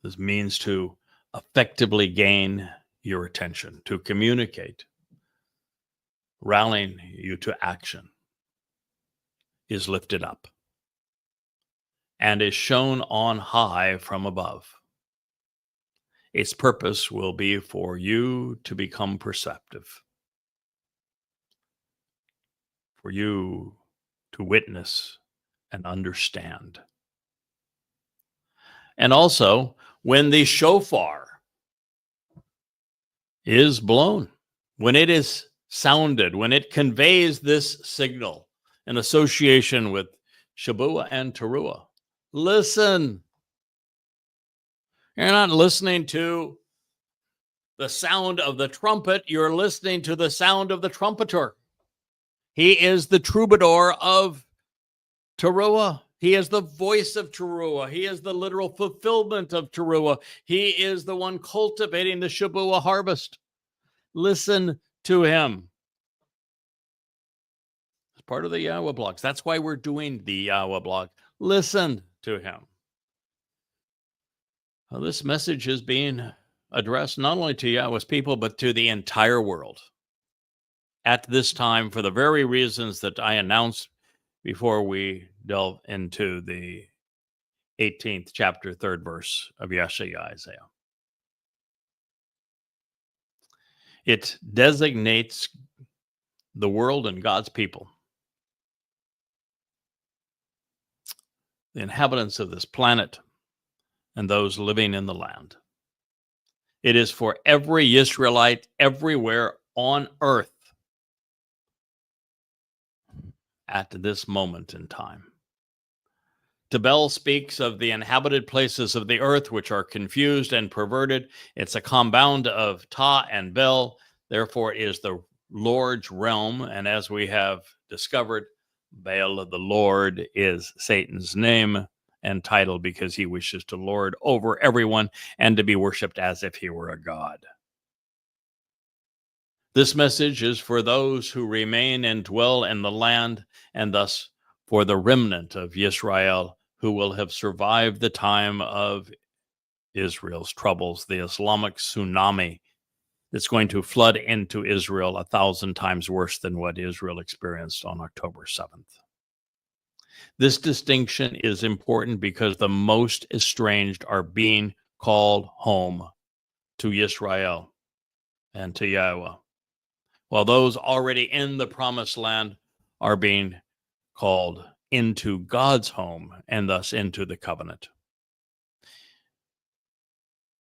this means to effectively gain your attention, to communicate, rallying you to action, is lifted up and is shown on high from above. Its purpose will be for you to become perceptive, for you to witness and understand. And also, when the shofar is blown, when it is sounded, when it conveys this signal in association with Shabuah and Teruah, listen. You're not listening to the sound of the trumpet. You're listening to the sound of the trumpeter. He is the troubadour of Teruah. He is the voice of Teruah. He is the literal fulfillment of Teruah. He is the one cultivating the Shabuah harvest. Listen to him. It's part of the Yahweh blogs. That's why we're doing the Yahweh blog. Listen to him. Well, this message is being addressed not only to Yahweh's people, but to the entire world at this time for the very reasons that I announced before we delve into the 18th chapter, 3rd verse of Yeshaya Isaiah. It designates the world and God's people, the inhabitants of this planet, and those living in the land. It is for every Israelite everywhere on earth at this moment in time. Tabel speaks of the inhabited places of the earth which are confused and perverted. It's a compound of Ta and Bel. Therefore, it is the Lord's realm. And as we have discovered, Baal, the Lord, is Satan's name and title because he wishes to lord over everyone and to be worshipped as if he were a god. This message is for those who remain and dwell in the land, and thus for the remnant of Israel who will have survived the time of Israel's troubles, the Islamic tsunami that's going to flood into Israel 1,000 times worse than what Israel experienced on October 7th. This distinction is important because the most estranged are being called home to Israel and to Yahweh, while those already in the promised land are being called into God's home and thus into the covenant.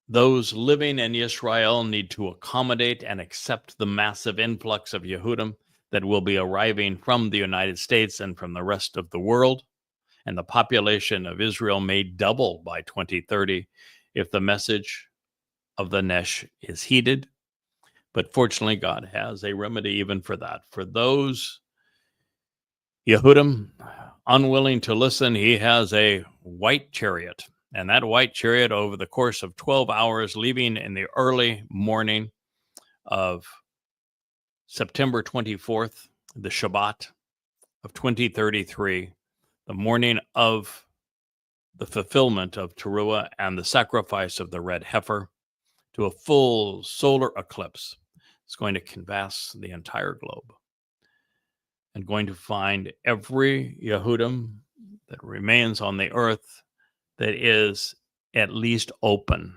Those living in Israel need to accommodate and accept the massive influx of Yehudim that will be arriving from the United States and from the rest of the world. And the population of Israel may double by 2030 if the message of the Nesh is heeded But fortunately, God has a remedy even for that. For those Yehudim unwilling to listen, he has a white chariot. And that white chariot, over the course of 12 hours, leaving in the early morning of September 24th, the Shabbat of 2033, the morning of the fulfillment of Teruah and the sacrifice of the red heifer, to a full solar eclipse. It's going to canvass the entire globe and going to find every Yehudim that remains on the earth that is at least open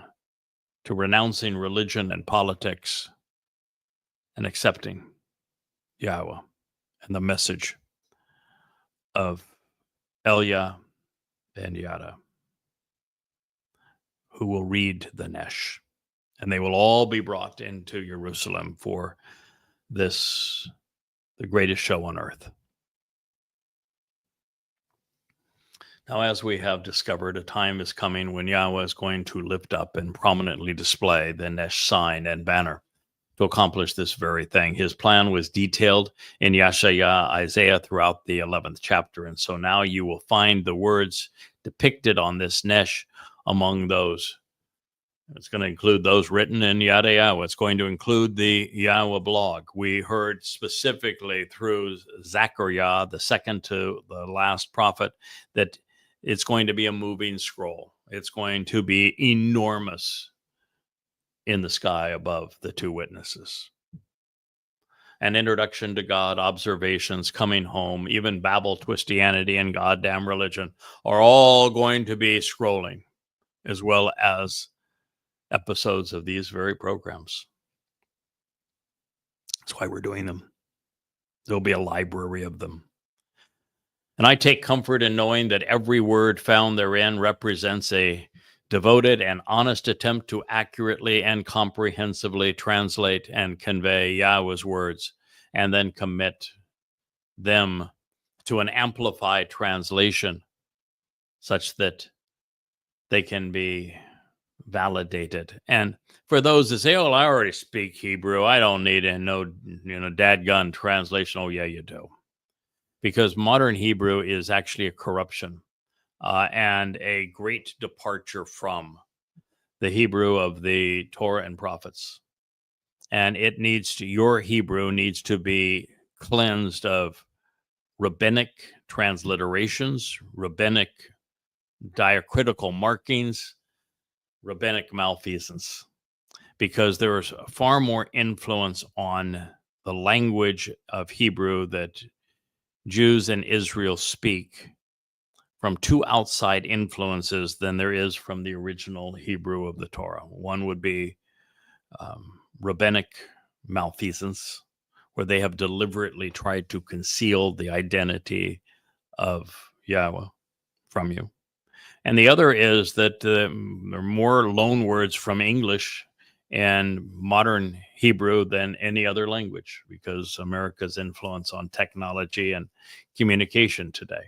to renouncing religion and politics and accepting Yahweh and the message of Elia and Yada, who will read the Nesh. And they will all be brought into Jerusalem for this, the greatest show on earth. Now, as we have discovered, a time is coming when Yahweh is going to lift up and prominently display the Nesh sign and banner to accomplish this very thing. His plan was detailed in Yeshaya, Isaiah, throughout the 11th chapter. And so now you will find the words depicted on this Nesh among those. It's going to include those written in Yada Yahweh. It's going to include the Yahweh blog. We heard specifically through Zechariah, the second to the last prophet, that it's going to be a moving scroll. It's going to be enormous in the sky above the two witnesses. An introduction to God, observations, coming home, even Babel, Twistianity, and goddamn religion are all going to be scrolling, as well as episodes of these very programs. That's why we're doing them. There'll be a library of them. And I take comfort in knowing that every word found therein represents a devoted and honest attempt to accurately and comprehensively translate and convey Yahweh's words, and then commit them to an amplified translation such that they can be validated. And for those that say, "Oh, I already speak Hebrew. I don't need no, dadgun translation." Oh, yeah, you do. Because modern Hebrew is actually a corruption and a great departure from the Hebrew of the Torah and prophets. And your Hebrew needs to be cleansed of rabbinic transliterations, rabbinic diacritical markings, rabbinic malfeasance, because there is far more influence on the language of Hebrew that Jews in Israel speak from two outside influences than there is from the original Hebrew of the Torah. One would be rabbinic malfeasance, where they have deliberately tried to conceal the identity of Yahweh from you. And the other is that there are more loan words from English and modern Hebrew than any other language, because America's influence on technology and communication today.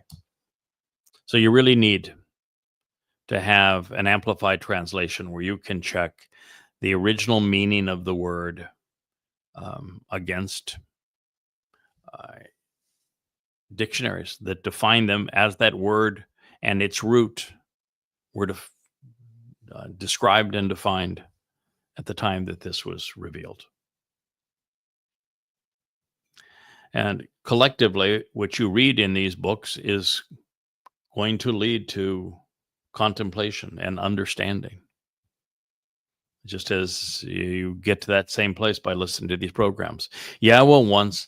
So you really need to have an amplified translation where you can check the original meaning of the word against dictionaries that define them as that word and its root were described and defined at the time that this was revealed. And collectively, what you read in these books is going to lead to contemplation and understanding, just as you get to that same place by listening to these programs. Yahweh wants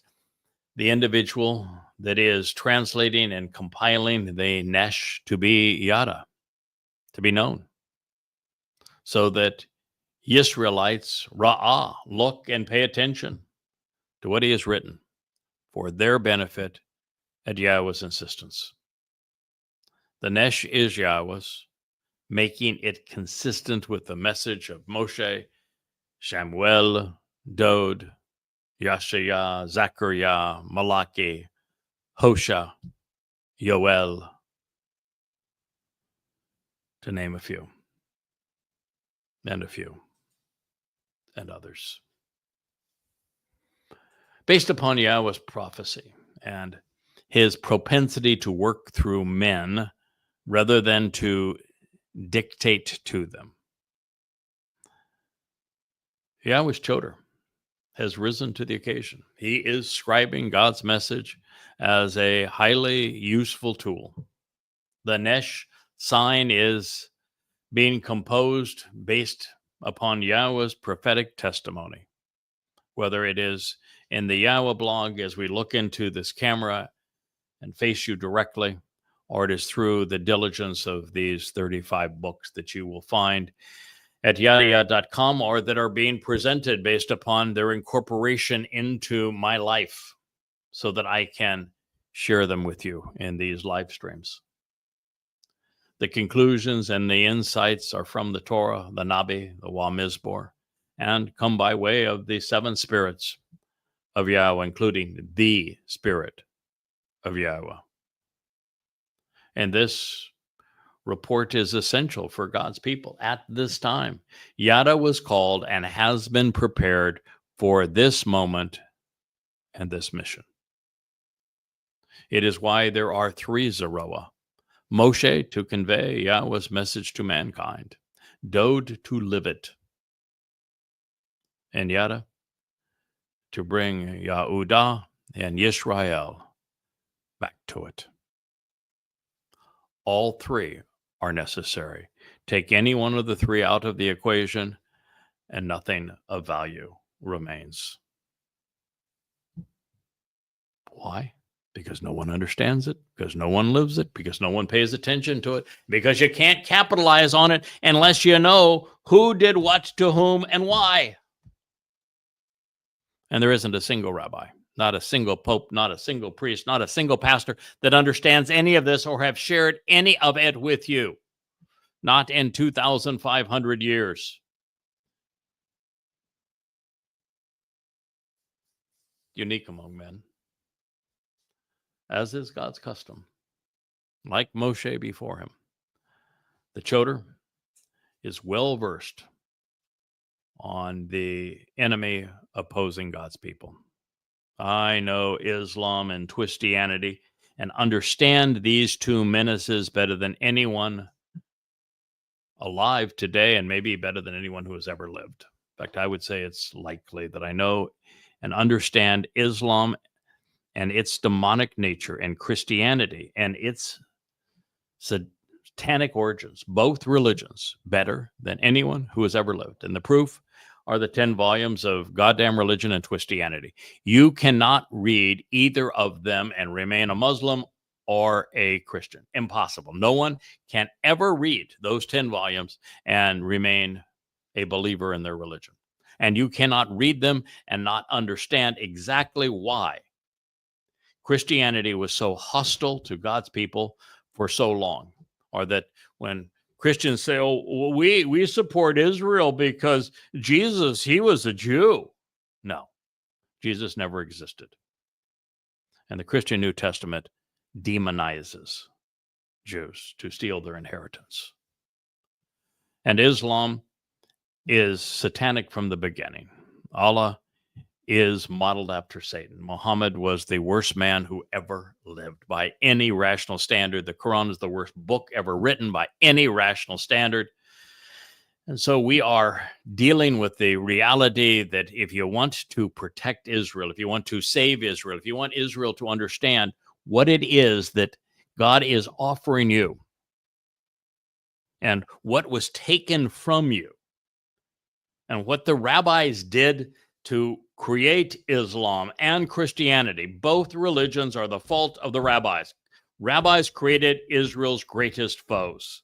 the individual that is translating and compiling the Nesh to be Yada, to be known, so that Israelites, Ra'ah, look and pay attention to what he has written for their benefit at Yahweh's insistence. The Nesh is Yahweh's, making it consistent with the message of Moshe, Shamuel, Dod, Yashaya, Zechariah, Malachi, Hosha, Yoel, to name a few, and others. based upon Yahweh's prophecy and his propensity to work through men rather than to dictate to them. Yahweh's Choder has risen to the occasion. He is scribing God's message as a highly useful tool. The Nesh sign is being composed based upon Yahweh's prophetic testimony, whether it is in the Yahweh blog as we look into this camera and face you directly, or it is through the diligence of these 35 books that you will find at yadayah.com, or that are being presented based upon their incorporation into my life so that I can share them with you in these live streams. The conclusions and the insights are from the Torah, the Nabi, the Wa Mizbor, and come by way of the seven spirits of Yahweh, including the Spirit of Yahweh. And this report is essential for God's people at this time. Yada was called and has been prepared for this moment and this mission. It is why there are three Zeroah: Moshe to convey Yahweh's message to mankind, Dode to live it, and Yada to bring Yahudah and Yisrael back to it. All three are necessary. Take any one of the three out of the equation, and nothing of value remains. Why? Because no one understands it, because no one lives it, because no one pays attention to it, because you can't capitalize on it unless you know who did what to whom and why. And there isn't a single rabbi, not a single pope, not a single priest, not a single pastor that understands any of this or have shared any of it with you. Not in 2,500 years. Unique among men, as is God's custom, like Moshe before him. The Choder is well versed on the enemy opposing God's people. I know Islam and Christianity and understand these two menaces better than anyone alive today, and maybe better than anyone who has ever lived. In fact, I would say it's likely that I know and understand Islam and its demonic nature, and Christianity and its satanic origins, both religions, better than anyone who has ever lived. And the proof are the 10 volumes of Goddamn Religion and Christianity. You cannot read either of them and remain a Muslim or a Christian. Impossible. No one can ever read those 10 volumes and remain a believer in their religion. And you cannot read them and not understand exactly why Christianity was so hostile to God's people for so long, or that when Christians say, "Oh, we support Israel because Jesus, he was a Jew." No, Jesus never existed. And the Christian New Testament demonizes Jews to steal their inheritance. And Islam is satanic from the beginning. Allah is modeled after Satan. Muhammad was the worst man who ever lived by any rational standard. The Quran is the worst book ever written by any rational standard. And so we are dealing with the reality that if you want to protect Israel, if you want to save Israel, if you want Israel to understand what it is that God is offering you and what was taken from you and what the rabbis did to create Islam and Christianity. Both religions are the fault of the rabbis. Rabbis created Israel's greatest foes.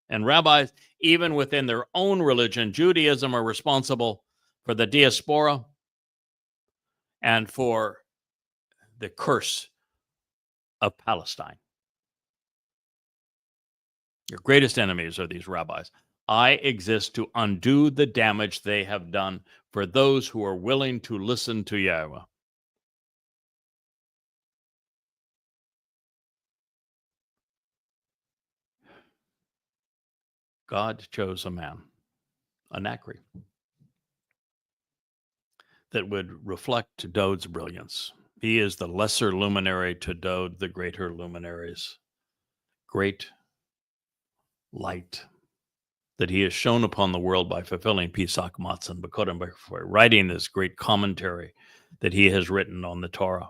And rabbis, even within their own religion, Judaism, are responsible for the diaspora and for the curse of Palestine. Your greatest enemies are these rabbis. I exist to undo the damage they have done for those who are willing to listen to Yahweh. God chose a man, a Nakri. that would reflect Dode's brilliance. He is the lesser luminary to Dode, the greater luminaries. Great light that he has shone upon the world by fulfilling Pesach Matzah B'Kodem, by writing this great commentary that he has written on the Torah.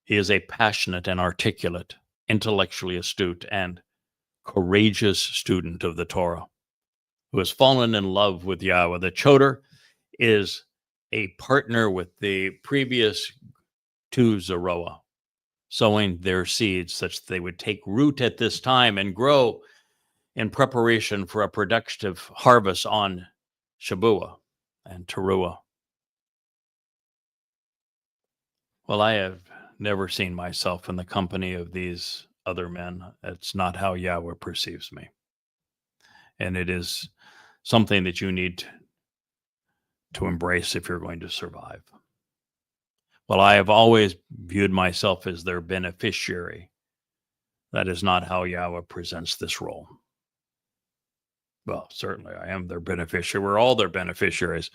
He is a passionate and articulate, intellectually astute, and courageous student of the Torah who has fallen in love with Yahweh. The Choder is a partner with the previous two Zeroah, sowing their seeds such that they would take root at this time and grow in preparation for a productive harvest on Shabuah and Teruah. Well, I have never seen myself in the company of these other men. It's not how Yahweh perceives me. And it is something that you need to embrace if you're going to survive. Well, I have always viewed myself as their beneficiary. That is not how Yahweh presents this role. Well, certainly I am their beneficiary. We're all their beneficiaries.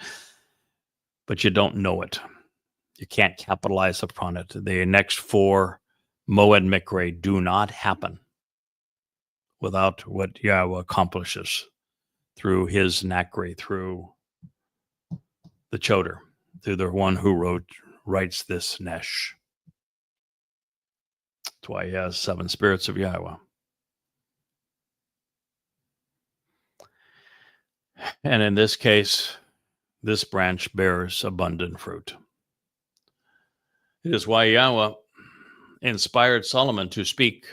But you don't know it. You can't capitalize upon it. The next four Moed Mikre do not happen without what Yahweh accomplishes through his Nakri, through the Choder, through the one who writes this Nesh. That's why he has 7 spirits of Yahweh. And in this case, this branch bears abundant fruit. It is why Yahweh inspired Solomon to speak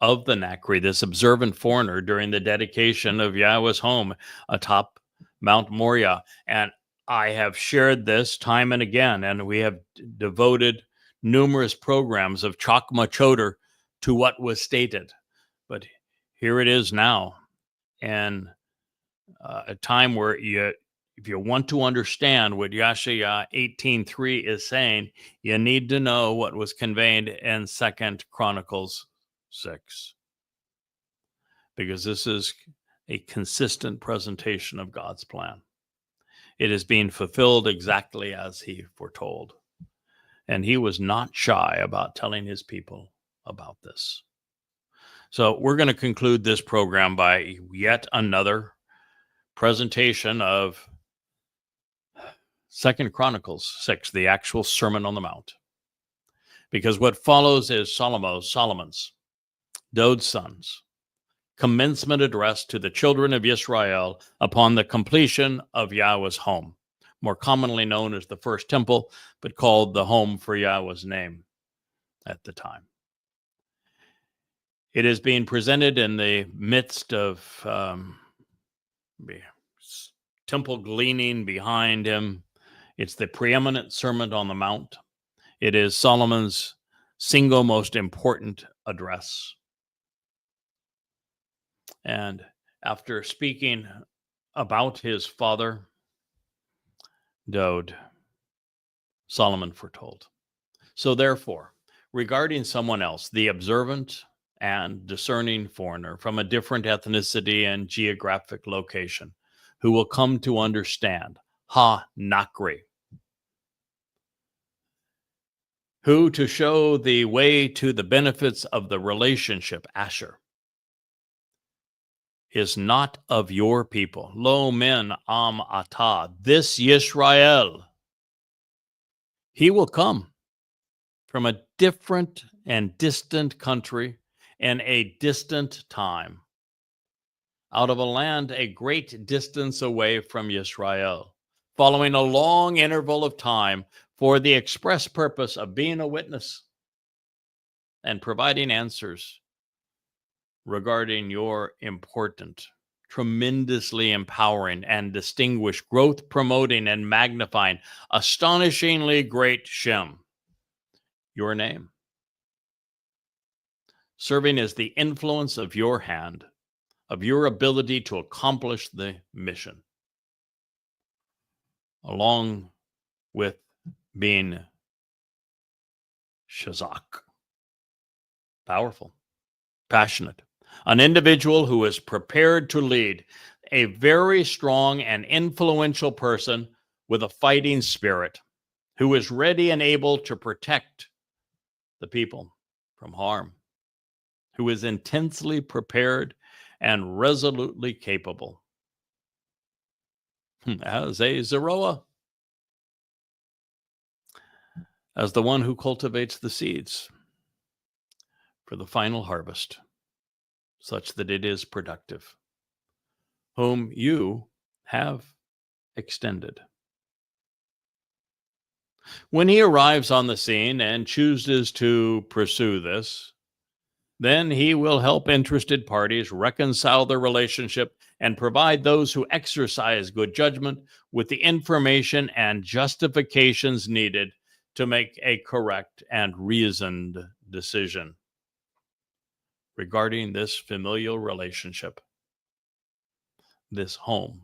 of the Nakri, this observant foreigner, during the dedication of Yahweh's home atop Mount Moriah. And I have shared this time and again, and we have devoted numerous programs of Chokmah Choder to what was stated. But here it is now, and a time where if you want to understand what Yashaya 18:3 is saying, you need to know what was conveyed in 2 Chronicles 6. Because this is a consistent presentation of God's plan. It is being fulfilled exactly as he foretold. And he was not shy about telling his people about this. So we're going to conclude this program by yet another presentation of 2 Chronicles 6, the actual Sermon on the Mount. Because what follows is Solomon's, Dode's sons, commencement address to the children of Israel upon the completion of Yahweh's home, more commonly known as the first temple, but called the home for Yahweh's name at the time. It is being presented in the midst of temple gleaning behind him. It's the preeminent Sermon on the Mount. It is Solomon's single most important address. And after speaking about his father, Dode, Solomon foretold. So therefore, regarding someone else, the observant and discerning foreigner from a different ethnicity and geographic location, who will come to understand Ha-Nakri, who to show the way to the benefits of the relationship, Asher, is not of your people. Lo men am ata, this Yisrael. He will come from a different and distant country and a distant time, out of a land a great distance away from Israel, following a long interval of time for the express purpose of being a witness and providing answers regarding your important, tremendously empowering and distinguished, growth promoting and magnifying, astonishingly great Shem, your name, serving as the influence of your hand, of your ability to accomplish the mission, along with being Shazak, powerful, passionate, an individual who is prepared to lead, a very strong and influential person with a fighting spirit, who is ready and able to protect the people from harm, who is intensely prepared and resolutely capable, as a Zeroah, as the one who cultivates the seeds for the final harvest, such that it is productive, whom you have extended. When he arrives on the scene and chooses to pursue this, then he will help interested parties reconcile their relationship and provide those who exercise good judgment with the information and justifications needed to make a correct and reasoned decision regarding this familial relationship, this home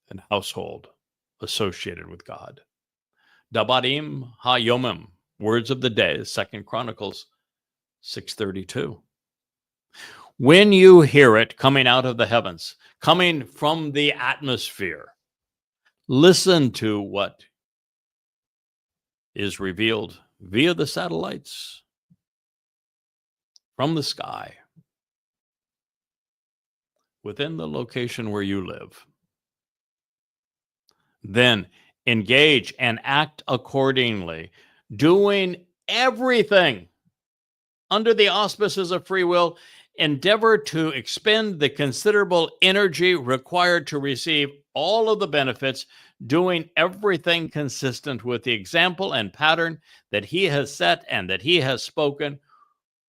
and household associated with God. Dabarim ha-yomim, words of the day, 2 Chronicles 6:32. When you hear it coming out of the heavens, coming from the atmosphere, listen to what is revealed via the satellites from the sky within the location where you live. Then engage and act accordingly, doing everything under the auspices of free will. Endeavor to expend the considerable energy required to receive all of the benefits, doing everything consistent with the example and pattern that he has set and that he has spoken,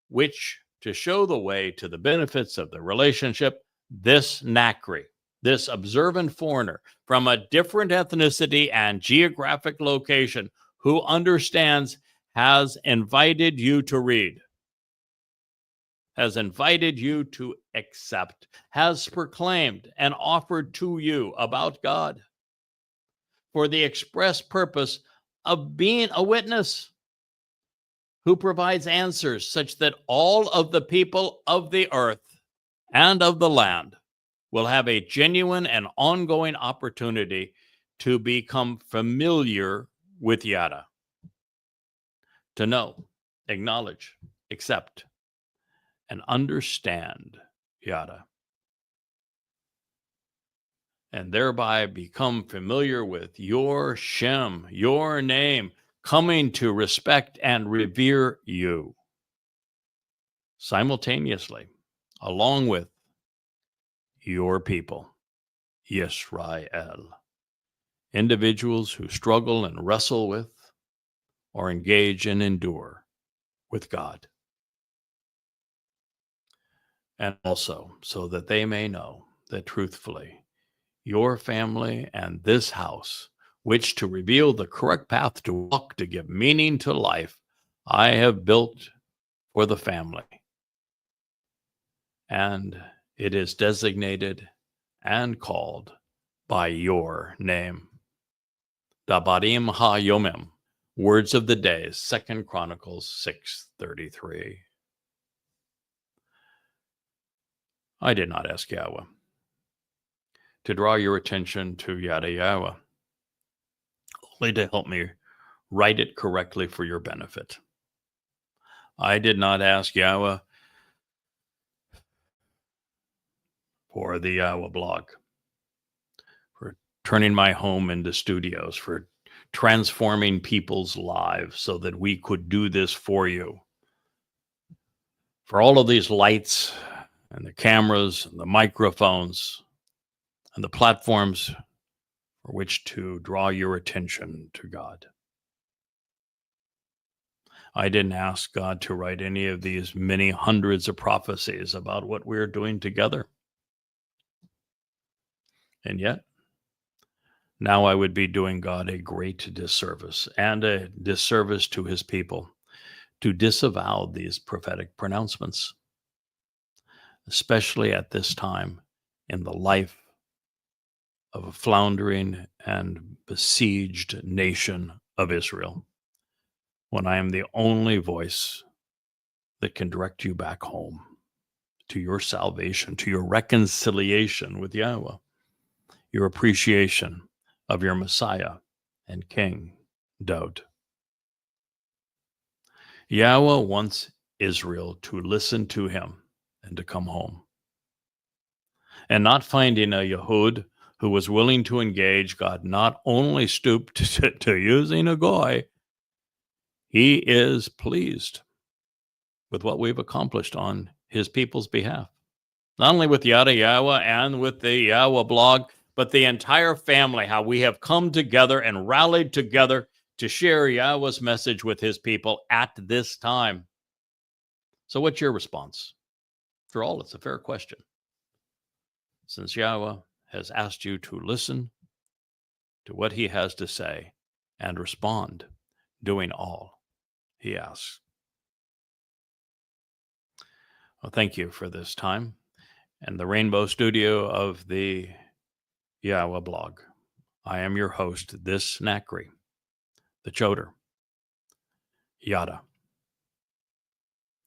which to show the way to the benefits of the relationship, this Nakri, this observant foreigner from a different ethnicity and geographic location who understands, has invited you to read, has invited you to accept, has proclaimed and offered to you about God for the express purpose of being a witness, who provides answers such that all of the people of the earth and of the land will have a genuine and ongoing opportunity to become familiar with Yada, to know, acknowledge, accept, and understand Yada, and thereby become familiar with your Shem, your name, coming to respect and revere you simultaneously, along with your people, Yisrael, individuals who struggle and wrestle with or engage and endure with God. And also so that they may know that truthfully, your family and this house, which to reveal the correct path to walk, to give meaning to life, I have built for the family. And it is designated and called by your name. Dabarim ha-yomim, words of the day, 2 Chronicles 6:33. I did not ask Yahweh to draw your attention to Yada Yahweh, only to help me write it correctly for your benefit. I did not ask Yahweh for the Yahweh blog, for turning my home into studios, for transforming people's lives so that we could do this for you, for all of these lights and the cameras and the microphones and the platforms for which to draw your attention to God. I didn't ask God to write any of these many hundreds of prophecies about what we're doing together. And yet, now I would be doing God a great disservice and a disservice to his people to disavow these prophetic pronouncements, especially at this time in the life of a floundering and besieged nation of Israel, when I am the only voice that can direct you back home to your salvation, to your reconciliation with Yahweh, your appreciation of your Messiah, and King Daud. Yahweh wants Israel to listen to him and to come home. And not finding a Yehud who was willing to engage, God not only stooped to using a goy, he is pleased with what we've accomplished on his people's behalf. Not only with Yada Yahweh and with the Yahweh blog, but the entire family, how we have come together and rallied together to share Yahweh's message with his people at this time. So what's your response? For all, it's a fair question. Since Yahweh has asked you to listen to what he has to say and respond, doing all he asks. Well, thank you for this time and the Rainbow Studio of the Yahweh blog. I am your host, this Snackery, the Choder, Yada.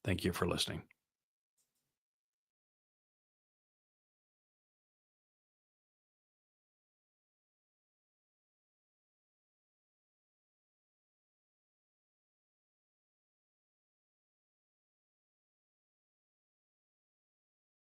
Thank you for listening.